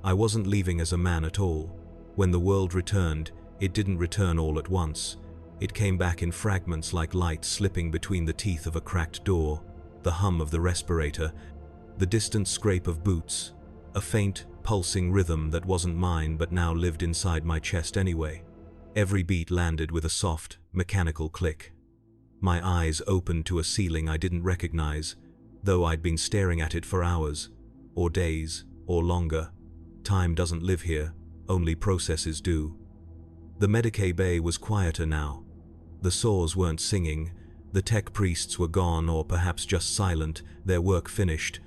S1: I wasn't leaving as a man at all. When the world returned, It didn't return all at once. It came back in fragments like light slipping between the teeth of a cracked door, the hum of the respirator, the distant scrape of boots, a faint, pulsing rhythm that wasn't mine but now lived inside my chest anyway. Every beat landed with a soft, mechanical click. My eyes opened to a ceiling I didn't recognize, though I'd been staring at it for hours, or days, or longer. Time doesn't live here, only processes do. The Medicae Bay was quieter now. The saws weren't singing, the tech priests were gone or perhaps just silent, their work finished.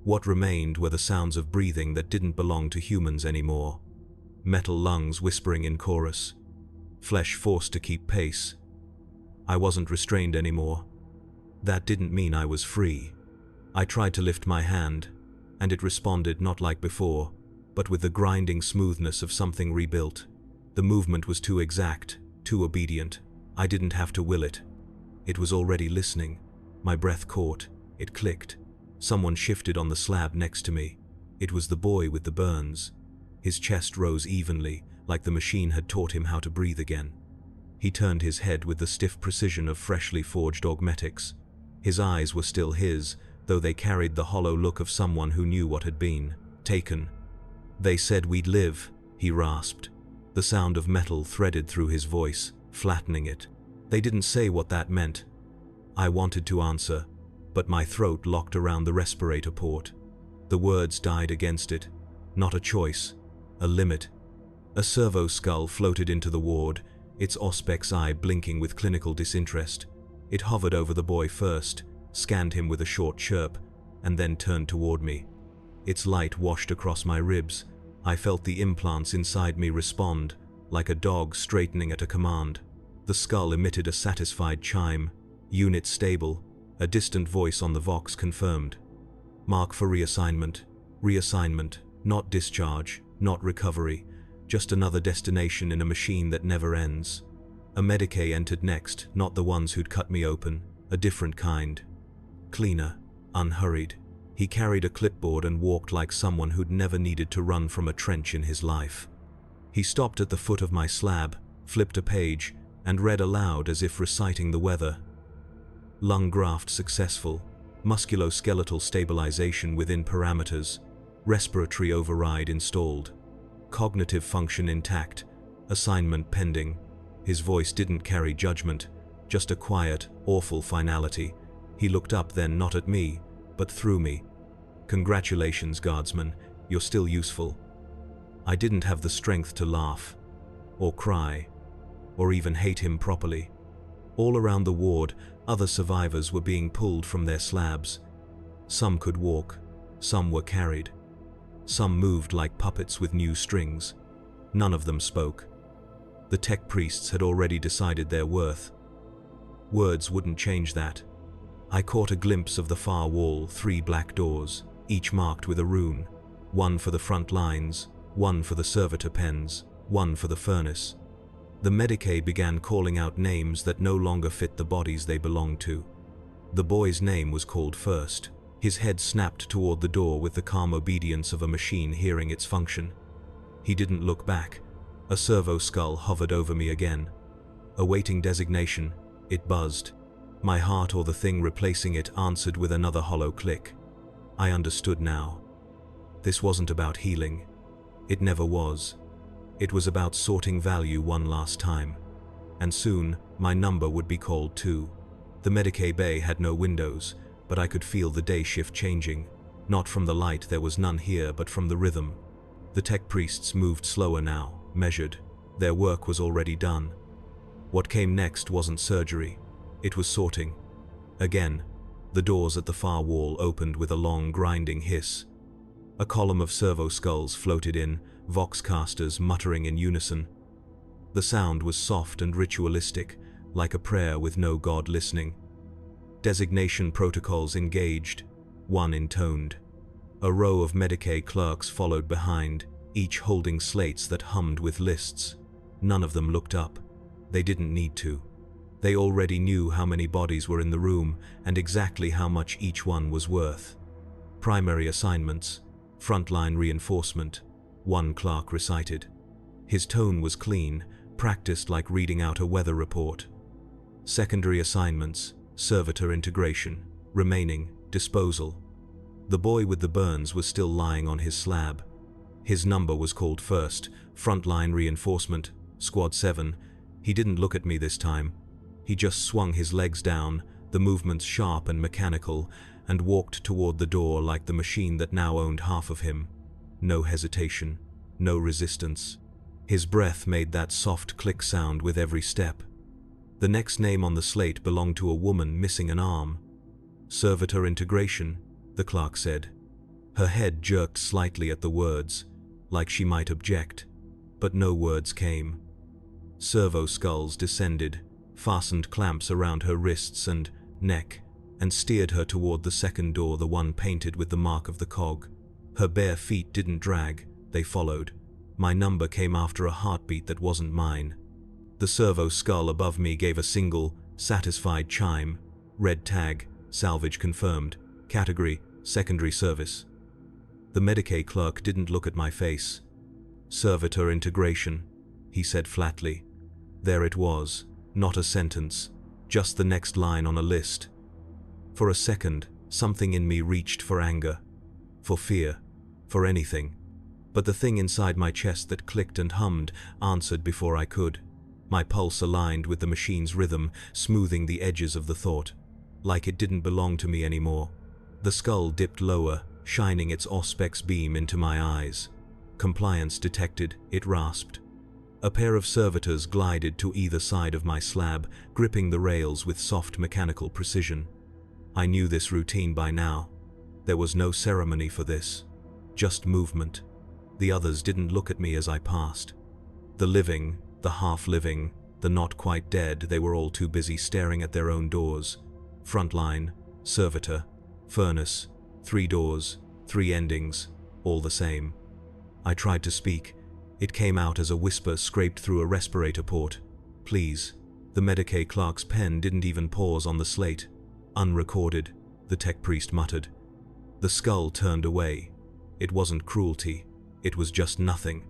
S1: What remained were the sounds of breathing that didn't belong to humans anymore. Metal lungs whispering in chorus. Flesh forced to keep pace. I wasn't restrained anymore. That didn't mean I was free. I tried to lift my hand, and it responded not like before, but with the grinding smoothness of something rebuilt. The movement was too exact, too obedient. I didn't have to will it. It was already listening. My breath caught. It clicked. Someone shifted on the slab next to me. It was the boy with the burns. His chest rose evenly, like the machine had taught him how to breathe again. He turned his head with the stiff precision of freshly forged augmetics. His eyes were still his, though they carried the hollow look of someone who knew what had been taken. "They said we'd live," he rasped. The sound of metal threaded through his voice, flattening it. They didn't say what that meant. I wanted to answer, but my throat locked around the respirator port. The words died against it. Not a choice, a limit. A servo skull floated into the ward, its auspex eye blinking with clinical disinterest. It hovered over the boy first, scanned him with a short chirp, and then turned toward me. Its light washed across my ribs. I felt the implants inside me respond, like a dog straightening at a command. The skull emitted a satisfied chime. Unit stable. A distant voice on the Vox confirmed. Mark for reassignment. Reassignment, not discharge, not recovery. Just another destination in a machine that never ends. A Medicae entered next, not the ones who'd cut me open. A different kind. Cleaner, unhurried. He carried a clipboard and walked like someone who'd never needed to run from a trench in his life. He stopped at the foot of my slab, flipped a page, and read aloud as if reciting the weather. Lung graft successful. Musculoskeletal stabilization within parameters. Respiratory override installed. Cognitive function intact. Assignment pending. His voice didn't carry judgment, just a quiet, awful finality. He looked up then, not at me, but through me. "Congratulations, guardsman, you're still useful." I didn't have the strength to laugh, or cry, or even hate him properly. All around the ward, other survivors were being pulled from their slabs. Some could walk, some were carried. Some moved like puppets with new strings. None of them spoke. The tech priests had already decided their worth. Words wouldn't change that. I caught a glimpse of the far wall, 3 black doors, each marked with a rune. One for the front lines, one for the servitor pens, one for the furnace. The Medicae began calling out names that no longer fit the bodies they belonged to. The boy's name was called first. His head snapped toward the door with the calm obedience of a machine hearing its function. He didn't look back. A servo skull hovered over me again. Awaiting designation, it buzzed. My heart, or the thing replacing it, answered with another hollow click. I understood now. This wasn't about healing. It never was. It was about sorting value one last time. And soon, my number would be called too. The Medicae Bay had no windows, but I could feel the day shift changing. Not from the light, there was none here, but from the rhythm. The tech priests moved slower now, measured. Their work was already done. What came next wasn't surgery. It was sorting. Again, the doors at the far wall opened with a long, grinding hiss. A column of servo skulls floated in, voxcasters muttering in unison. The sound was soft and ritualistic, like a prayer with no god listening. Designation protocols engaged, one intoned. A row of Medicae clerks followed behind, each holding slates that hummed with lists. None of them looked up. They didn't need to. They already knew how many bodies were in the room and exactly how much each one was worth. Primary assignments, frontline reinforcement, one clerk recited. His tone was clean, practiced like reading out a weather report. Secondary assignments, servitor integration, remaining, disposal. The boy with the burns was still lying on his slab. His number was called first, frontline reinforcement, squad 7. He didn't look at me this time. He just swung his legs down, the movements sharp and mechanical, and walked toward the door like the machine that now owned half of him. No hesitation, no resistance. His breath made that soft click sound with every step. The next name on the slate belonged to a woman missing an arm. Servitor integration, the clerk said. Her head jerked slightly at the words, like she might object, but no words came. Servo skulls descended, fastened clamps around her wrists and neck, and steered her toward the second door, the one painted with the mark of the cog. Her bare feet didn't drag, they followed. My number came after a heartbeat that wasn't mine. The servo skull above me gave a single, satisfied chime. Red tag, salvage confirmed. Category, secondary service. The Medicaid clerk didn't look at my face. Servitor integration, he said flatly. There it was, not a sentence, just the next line on a list. For a second, something in me reached for anger, for fear, for anything. But the thing inside my chest that clicked and hummed answered before I could. My pulse aligned with the machine's rhythm, smoothing the edges of the thought, like it didn't belong to me anymore. The skull dipped lower, shining its auspex beam into my eyes. Compliance detected, it rasped. A pair of servitors glided to either side of my slab, gripping the rails with soft mechanical precision. I knew this routine by now. There was no ceremony for this, just movement. The others didn't look at me as I passed. The living, the half-living, the not quite dead, they were all too busy staring at their own doors. Frontline, servitor, furnace, 3 doors, 3 endings, all the same. I tried to speak. It came out as a whisper scraped through a respirator port. Please. The Medicaid clerk's pen didn't even pause on the slate. Unrecorded, the tech priest muttered. The skull turned away. It wasn't cruelty. It was just nothing.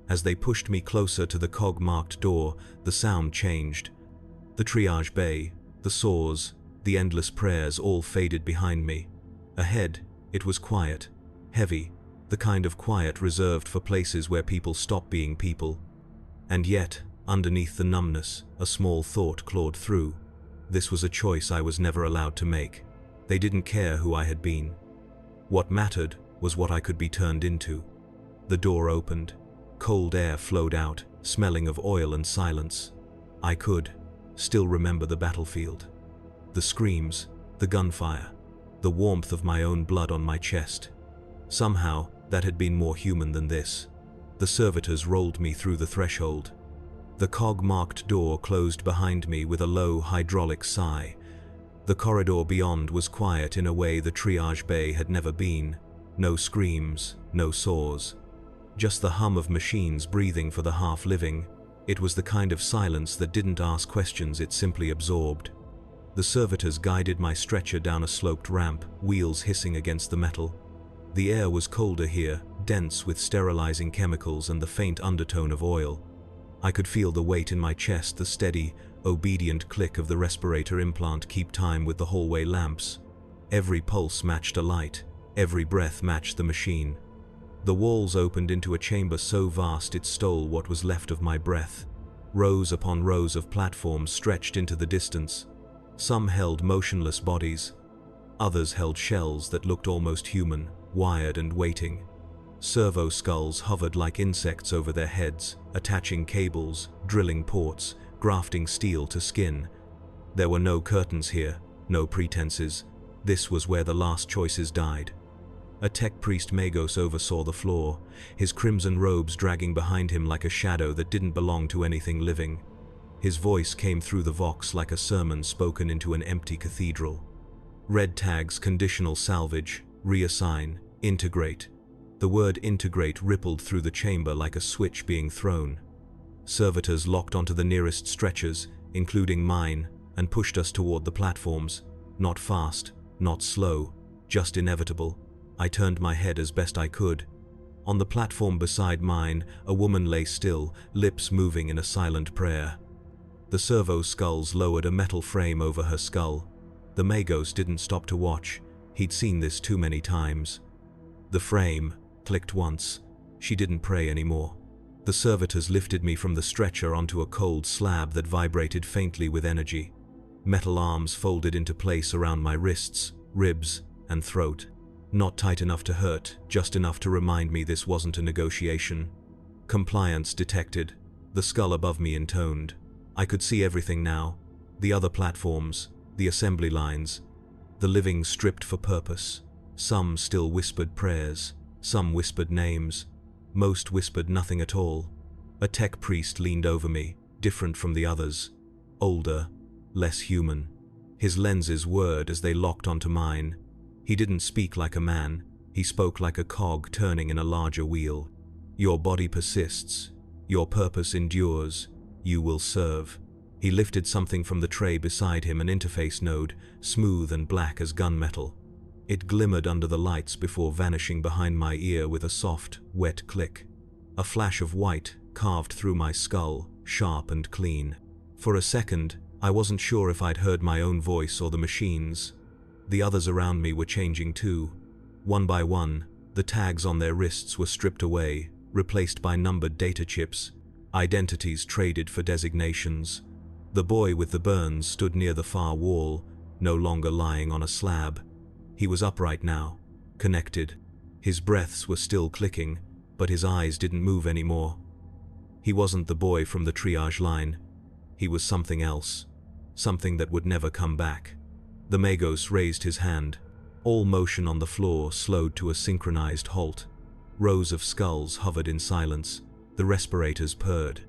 S1: As they pushed me closer to the cog-marked door, the sound changed. The triage bay, the saws, the endless prayers all faded behind me. Ahead, it was quiet, heavy, the kind of quiet reserved for places where people stop being people. And yet, underneath the numbness, a small thought clawed through. This was a choice I was never allowed to make. They didn't care who I had been. What mattered was what I could be turned into. The door opened. Cold air flowed out, smelling of oil and silence. I could still remember the battlefield. The screams, the gunfire, the warmth of my own blood on my chest. Somehow, that had been more human than this. The servitors rolled me through the threshold. The cog-marked door closed behind me with a low hydraulic sigh. The corridor beyond was quiet in a way the triage bay had never been. No screams, no saws. Just the hum of machines breathing for the half-living. It was the kind of silence that didn't ask questions, it simply absorbed. The servitors guided my stretcher down a sloped ramp, wheels hissing against the metal. The air was colder here, dense with sterilizing chemicals and the faint undertone of oil. I could feel the weight in my chest, the steady, obedient click of the respirator implant keep time with the hallway lamps. Every pulse matched a light, every breath matched the machine. The walls opened into a chamber so vast it stole what was left of my breath. Rows upon rows of platforms stretched into the distance. Some held motionless bodies. Others held shells that looked almost human, wired and waiting. Servo skulls hovered like insects over their heads, attaching cables, drilling ports, grafting steel to skin. There were no curtains here, no pretenses. This was where the last choices died. A tech priest Magos oversaw the floor, his crimson robes dragging behind him like a shadow that didn't belong to anything living. His voice came through the vox like a sermon spoken into an empty cathedral. Red tags, conditional salvage, reassign, integrate. The word integrate rippled through the chamber like a switch being thrown. Servitors locked onto the nearest stretchers, including mine, and pushed us toward the platforms. Not fast, not slow, just inevitable. I turned my head as best I could. On the platform beside mine, a woman lay still, lips moving in a silent prayer. The servo skulls lowered a metal frame over her skull. The Magos didn't stop to watch. He'd seen this too many times. The frame clicked once. She didn't pray anymore. The servitors lifted me from the stretcher onto a cold slab that vibrated faintly with energy. Metal arms folded into place around my wrists, ribs, and throat. Not tight enough to hurt, just enough to remind me this wasn't a negotiation. Compliance detected. The skull above me intoned. I could see everything now. The other platforms, the assembly lines, the living stripped for purpose. Some still whispered prayers, some whispered names, most whispered nothing at all. A tech priest leaned over me, different from the others. Older, less human. His lenses whirred as they locked onto mine. He didn't speak like a man, he spoke like a cog turning in a larger wheel. Your body persists, your purpose endures, you will serve. He lifted something from the tray beside him, an interface node, smooth and black as gunmetal. It glimmered under the lights before vanishing behind my ear with a soft, wet click. A flash of white carved through my skull, sharp and clean. For a second, I wasn't sure if I'd heard my own voice or the machine's. The others around me were changing too. One by one, the tags on their wrists were stripped away, replaced by numbered data chips, identities traded for designations. The boy with the burns stood near the far wall, no longer lying on a slab. He was upright now, connected. His breaths were still clicking, but his eyes didn't move anymore. He wasn't the boy from the triage line. He was something else, something that would never come back. The Magos raised his hand. All motion on the floor slowed to a synchronized halt. Rows of skulls hovered in silence. The respirators purred.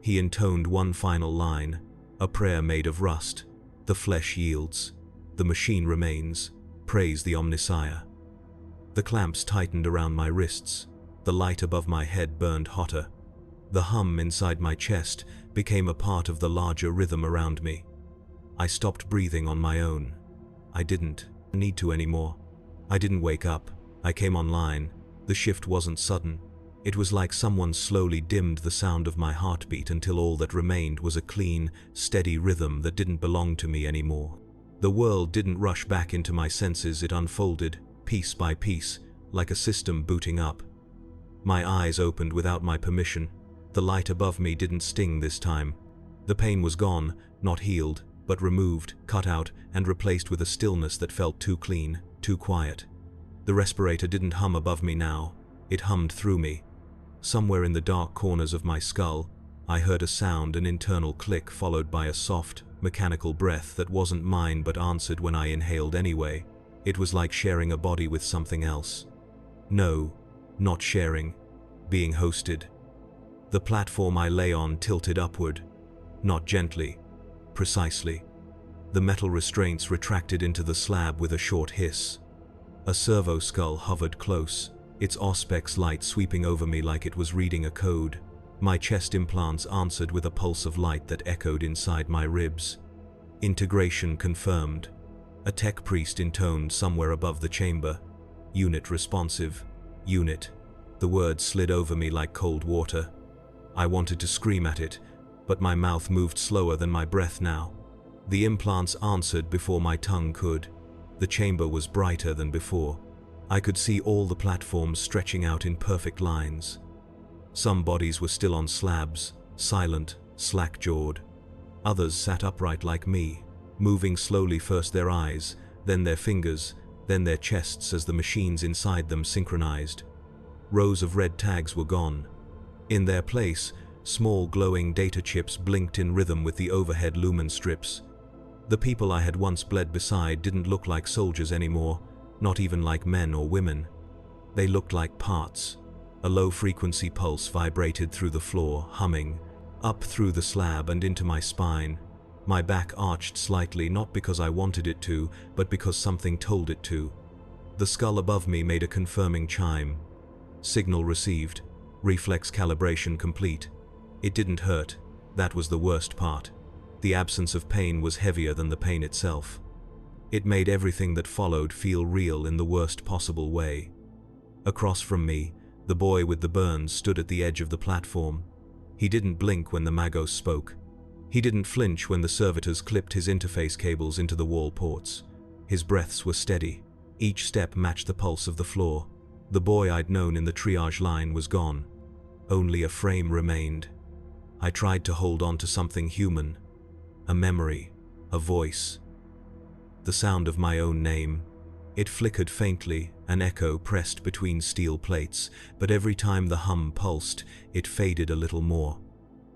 S1: He intoned one final line, a prayer made of rust. The flesh yields. The machine remains. Praise the Omnissiah. The clamps tightened around my wrists. The light above my head burned hotter. The hum inside my chest became a part of the larger rhythm around me. I stopped breathing on my own. I didn't need to anymore. I didn't wake up. I came online. The shift wasn't sudden. It was like someone slowly dimmed the sound of my heartbeat until all that remained was a clean, steady rhythm that didn't belong to me anymore. The world didn't rush back into my senses, it unfolded, piece by piece, like a system booting up. My eyes opened without my permission. The light above me didn't sting this time. The pain was gone, not healed, but removed, cut out, and replaced with a stillness that felt too clean, too quiet. The respirator didn't hum above me now. It hummed through me. Somewhere in the dark corners of my skull, I heard a sound, an internal click followed by a soft, mechanical breath that wasn't mine but answered when I inhaled anyway. It was like sharing a body with something else. No, not sharing. Being hosted. The platform I lay on tilted upward. Not gently. Precisely. The metal restraints retracted into the slab with a short hiss. A servo skull hovered close, its auspex light sweeping over me like it was reading a code. My chest implants answered with a pulse of light that echoed inside my ribs. Integration confirmed. A tech priest intoned somewhere above the chamber. Unit responsive. Unit. The word slid over me like cold water. I wanted to scream at it, but my mouth moved slower than my breath now. The implants answered before my tongue could. The chamber was brighter than before. I could see all the platforms stretching out in perfect lines. Some bodies were still on slabs, silent, slack-jawed. Others sat upright like me, moving slowly, first their eyes, then their fingers, then their chests as the machines inside them synchronized. Rows of red tags were gone. In their place, small glowing data chips blinked in rhythm with the overhead lumen strips. The people I had once bled beside didn't look like soldiers anymore, not even like men or women. They looked like parts. A low-frequency pulse vibrated through the floor, humming, up through the slab and into my spine. My back arched slightly, not because I wanted it to, but because something told it to. The skull above me made a confirming chime. Signal received. Reflex calibration complete. It didn't hurt. That was the worst part. The absence of pain was heavier than the pain itself. It made everything that followed feel real in the worst possible way. Across from me, The boy with the burns stood at the edge of the platform. He didn't blink when the Magos spoke. He didn't flinch when the servitors clipped his interface cables into the wall ports. His breaths were steady. Each step matched the pulse of the floor. The boy I'd known in the triage line was gone. Only a frame remained. I tried to hold on to something human. A memory. A voice. The sound of my own name. It flickered faintly, an echo pressed between steel plates, but every time the hum pulsed, it faded a little more.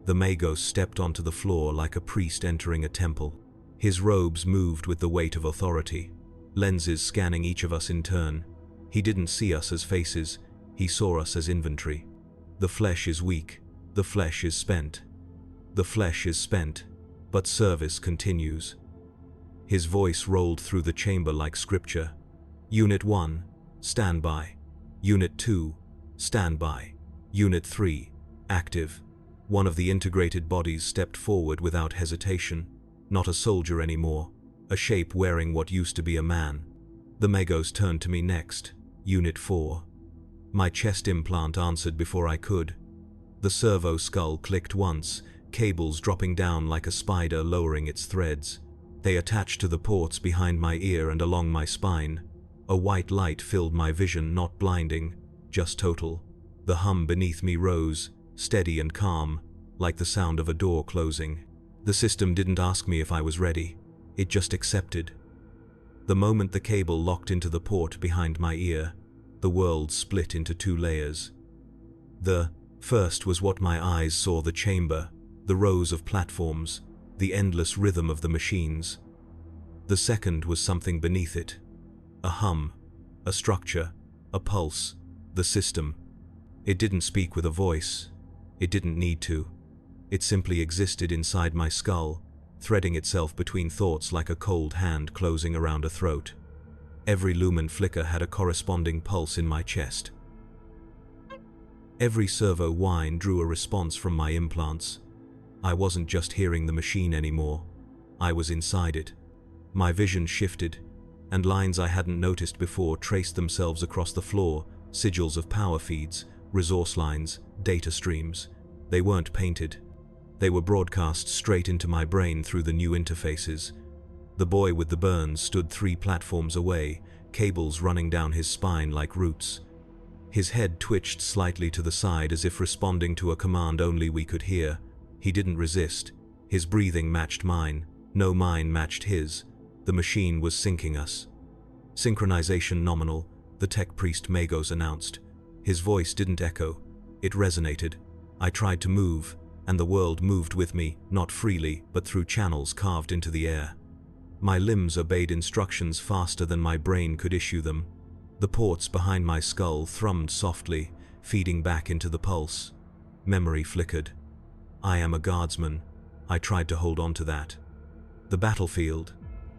S1: The Magos stepped onto the floor like a priest entering a temple. His robes moved with the weight of authority, lenses scanning each of us in turn. He didn't see us as faces, he saw us as inventory. The flesh is weak, the flesh is spent. The flesh is spent, but service continues. His voice rolled through the chamber like scripture. Unit 1, stand by. Unit 2, stand by. Unit 3, active. One of the integrated bodies stepped forward without hesitation. Not a soldier anymore, a shape wearing what used to be a man. The Magos turned to me next. Unit 4. My chest implant answered before I could. The servo skull clicked once, cables dropping down like a spider lowering its threads. They attached to the ports behind my ear and along my spine. A white light filled my vision, not blinding, just total. The hum beneath me rose, steady and calm, like the sound of a door closing. The system didn't ask me if I was ready. It just accepted. The moment the cable locked into the port behind my ear, the world split into two layers. The first was what my eyes saw: the chamber, the rows of platforms, the endless rhythm of the machines. The second was something beneath it. A hum, a structure, a pulse, the system. It didn't speak with a voice. It didn't need to. It simply existed inside my skull, threading itself between thoughts like a cold hand closing around a throat. Every lumen flicker had a corresponding pulse in my chest. Every servo whine drew a response from my implants. I wasn't just hearing the machine anymore. I was inside it. My vision shifted, and lines I hadn't noticed before traced themselves across the floor, sigils of power feeds, resource lines, data streams. They weren't painted. They were broadcast straight into my brain through the new interfaces. The boy with the burns stood 3 platforms away, cables running down his spine like roots. His head twitched slightly to the side as if responding to a command only we could hear. He didn't resist. His breathing matched mine. No, mine matched his. The machine was syncing us. Synchronization nominal, the tech priest Magos announced. His voice didn't echo. It resonated. I tried to move, and the world moved with me, not freely, but through channels carved into the air. My limbs obeyed instructions faster than my brain could issue them. The ports behind my skull thrummed softly, feeding back into the pulse. Memory flickered. I am a guardsman. I tried to hold on to that. The battlefield.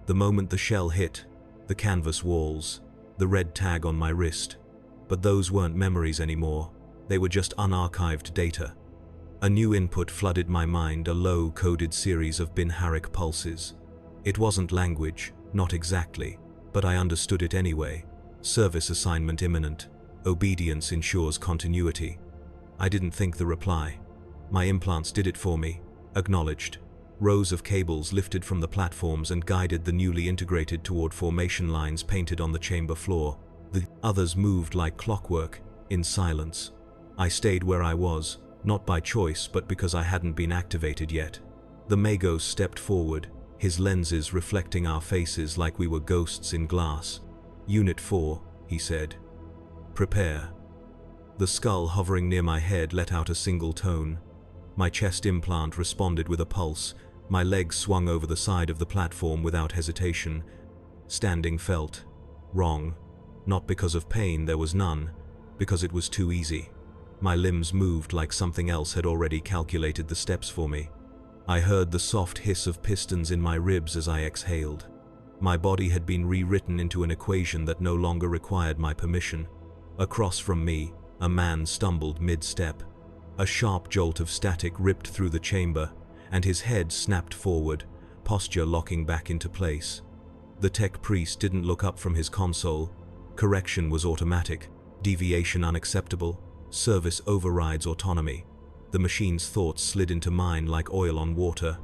S1: The moment the shell hit, the canvas walls, the red tag on my wrist. But those weren't memories anymore. They were just unarchived data. A new input flooded my mind, a low-coded series of Bin-Harik pulses. It wasn't language, not exactly, but I understood it anyway. Service assignment imminent. Obedience ensures continuity. I didn't think the reply. My implants did it for me. Acknowledged. Rows of cables lifted from the platforms and guided the newly integrated toward formation lines painted on the chamber floor. The others moved like clockwork, in silence. I stayed where I was, not by choice but because I hadn't been activated yet. The Magos stepped forward, his lenses reflecting our faces like we were ghosts in glass. Unit 4, he said. Prepare. The skull hovering near my head let out a single tone. My chest implant responded with a pulse. My legs swung over the side of the platform without hesitation. Standing felt wrong. Not because of pain, there was none, because it was too easy. My limbs moved like something else had already calculated the steps for me. I heard the soft hiss of pistons in my ribs as I exhaled. My body had been rewritten into an equation that no longer required my permission. Across from me, a man stumbled mid-step. A sharp jolt of static ripped through the chamber, and his head snapped forward, posture locking back into place. The tech priest didn't look up from his console. Correction was automatic, deviation unacceptable. Service overrides autonomy. The machine's thoughts slid into mine like oil on water,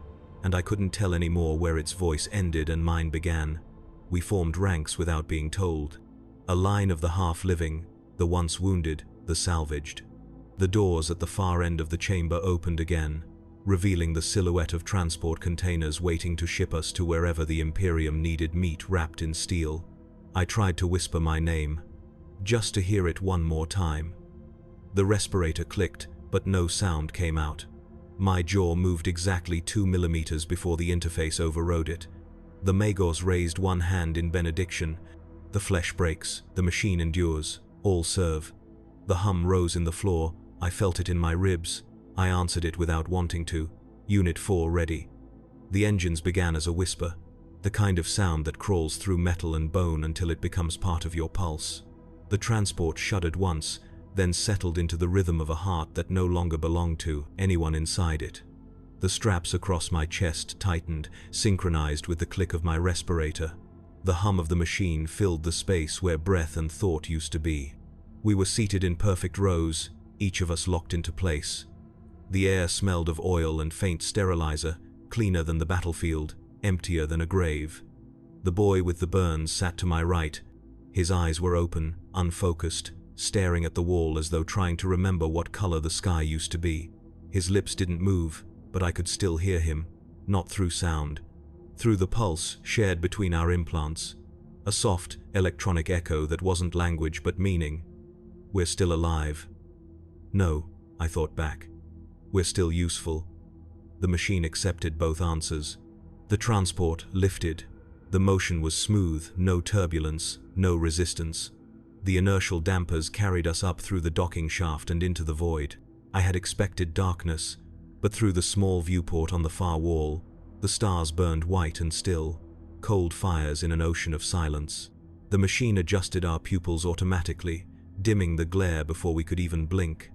S1: and I couldn't tell anymore where its voice ended and mine began. We formed ranks without being told. A line of the half-living, the once wounded, the salvaged. The doors at the far end of the chamber opened again, revealing the silhouette of transport containers waiting to ship us to wherever the Imperium needed meat wrapped in steel. I tried to whisper my name, just to hear it one more time. The respirator clicked, but no sound came out. My jaw moved exactly 2 millimeters before the interface overrode it. The Magos raised one hand in benediction. The flesh breaks, the machine endures, all serve. The hum rose in the floor, I felt it in my ribs. I answered it without wanting to. Unit 4 ready. The engines began as a whisper, the kind of sound that crawls through metal and bone until it becomes part of your pulse. The transport shuddered once, then settled into the rhythm of a heart that no longer belonged to anyone inside it. The straps across my chest tightened, synchronized with the click of my respirator. The hum of the machine filled the space where breath and thought used to be. We were seated in perfect rows, each of us locked into place. The air smelled of oil and faint sterilizer, cleaner than the battlefield, emptier than a grave. The boy with the burns sat to my right. His eyes were open, unfocused, staring at the wall as though trying to remember what color the sky used to be. His lips didn't move, but I could still hear him, not through sound, through the pulse shared between our implants. A soft, electronic echo that wasn't language but meaning. We're still alive. No, I thought back. We're still useful. The machine accepted both answers. The transport lifted. The motion was smooth, no turbulence, no resistance. The inertial dampers carried us up through the docking shaft and into the void. I had expected darkness, but through the small viewport on the far wall, the stars burned white and still, cold fires in an ocean of silence. The machine adjusted our pupils automatically, dimming the glare before we could even blink.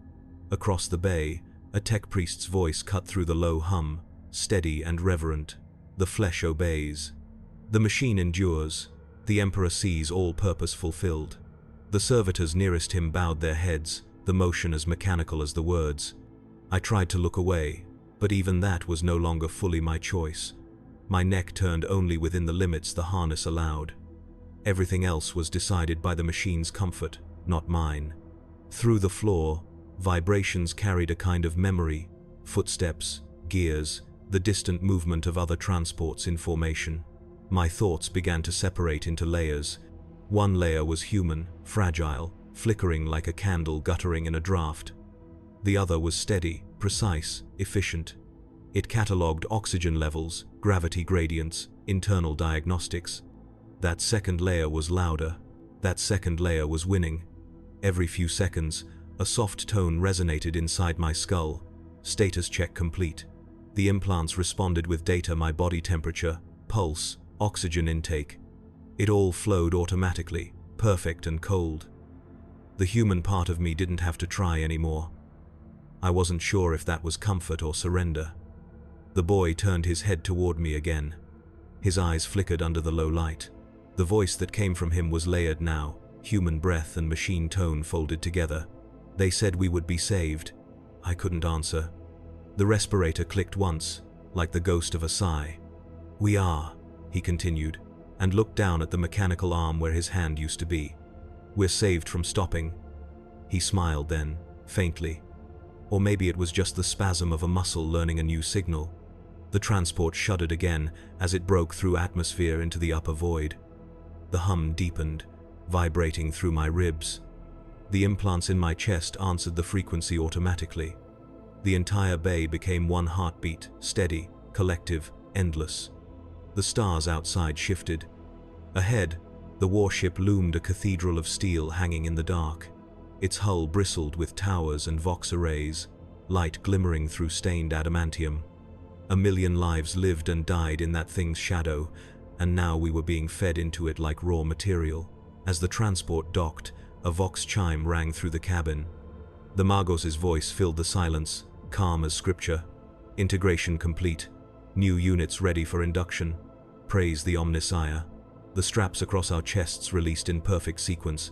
S1: Across the bay, a tech priest's voice cut through the low hum, steady and reverent. The flesh obeys. The machine endures. The Emperor sees all purpose fulfilled. The servitors nearest him bowed their heads, the motion as mechanical as the words. I tried to look away, but even that was no longer fully my choice. My neck turned only within the limits the harness allowed. Everything else was decided by the machine's comfort, not mine. Through the floor, vibrations carried a kind of memory, footsteps, gears, the distant movement of other transports in formation. My thoughts began to separate into layers. One layer was human, fragile, flickering like a candle guttering in a draft. The other was steady, precise, efficient. It catalogued oxygen levels, gravity gradients, internal diagnostics. That second layer was louder. That second layer was winning. Every few seconds, a soft tone resonated inside my skull. Status check complete. The implants responded with data: my body temperature, pulse, oxygen intake. It all flowed automatically, perfect and cold. The human part of me didn't have to try anymore. I wasn't sure if that was comfort or surrender. The boy turned his head toward me again. His eyes flickered under the low light. The voice that came from him was layered now, human breath and machine tone folded together. They said we would be saved. I couldn't answer. The respirator clicked once, like the ghost of a sigh. "We are," he continued, and looked down at the mechanical arm where his hand used to be. "We're saved from stopping." He smiled then, faintly. Or maybe it was just the spasm of a muscle learning a new signal. The transport shuddered again as it broke through atmosphere into the upper void. The hum deepened, vibrating through my ribs. The implants in my chest answered the frequency automatically. The entire bay became one heartbeat, steady, collective, endless. The stars outside shifted. Ahead, the warship loomed, a cathedral of steel hanging in the dark. Its hull bristled with towers and vox arrays, light glimmering through stained adamantium. 1,000,000 lives lived and died in that thing's shadow, and now we were being fed into it like raw material. As the transport docked, a vox chime rang through the cabin. The Magos's voice filled the silence, calm as scripture. "Integration complete. New units ready for induction. Praise the Omnissiah." The straps across our chests released in perfect sequence.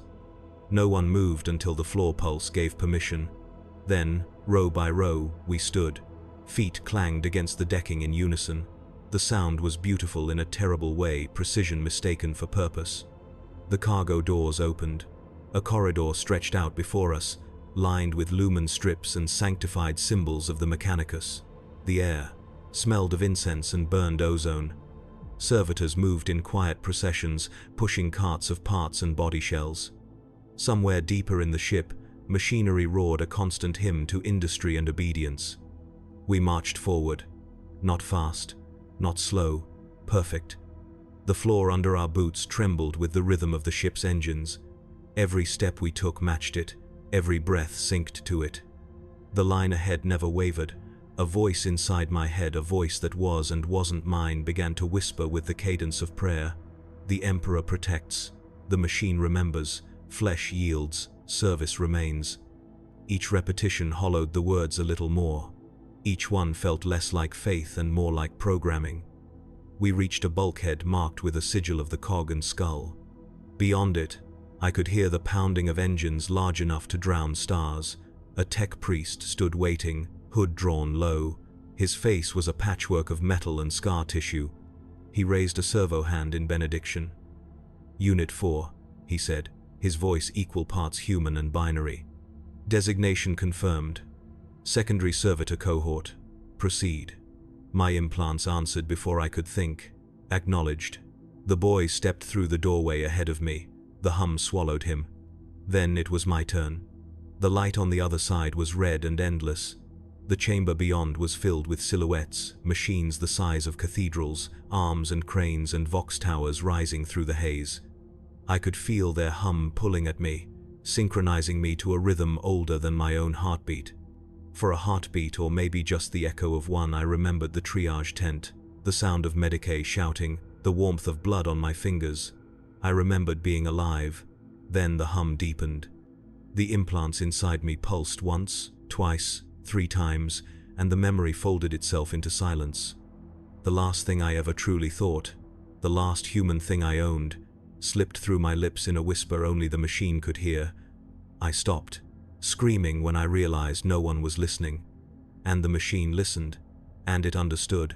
S1: No one moved until the floor pulse gave permission. Then, row by row, we stood. Feet clanged against the decking in unison. The sound was beautiful in a terrible way, precision mistaken for purpose. The cargo doors opened. A corridor stretched out before us, lined with lumen strips and sanctified symbols of the Mechanicus. The air smelled of incense and burned ozone. Servitors moved in quiet processions, pushing carts of parts and body shells. Somewhere deeper in the ship, machinery roared a constant hymn to industry and obedience. We marched forward. Not fast, not slow, perfect. The floor under our boots trembled with the rhythm of the ship's engines. Every step we took matched it, every breath synced to it. The line ahead never wavered. A voice inside my head, a voice that was and wasn't mine, began to whisper with the cadence of prayer. The Emperor protects, the machine remembers, flesh yields, service remains. Each repetition hollowed the words a little more. Each one felt less like faith and more like programming. We reached a bulkhead marked with a sigil of the cog and skull. Beyond it, I could hear the pounding of engines large enough to drown stars. A tech priest stood waiting, hood drawn low. His face was a patchwork of metal and scar tissue. He raised a servo hand in benediction. "Unit 4, he said, his voice equal parts human and binary. "Designation confirmed. Secondary servitor cohort. Proceed." My implants answered before I could think. Acknowledged. The boy stepped through the doorway ahead of me. The hum swallowed him. Then it was my turn. The light on the other side was red and endless. The chamber beyond was filled with silhouettes, machines the size of cathedrals, arms and cranes and vox towers rising through the haze. I could feel their hum pulling at me, synchronizing me to a rhythm older than my own heartbeat. For a heartbeat, or maybe just the echo of one, I remembered the triage tent, the sound of Medicae shouting, the warmth of blood on my fingers. I remembered being alive. Then the hum deepened. The implants inside me pulsed once, twice, 3 times, and the memory folded itself into silence. The last thing I ever truly thought, the last human thing I owned, slipped through my lips in a whisper only the machine could hear. I stopped, screaming when I realized no one was listening. And the machine listened, and it understood.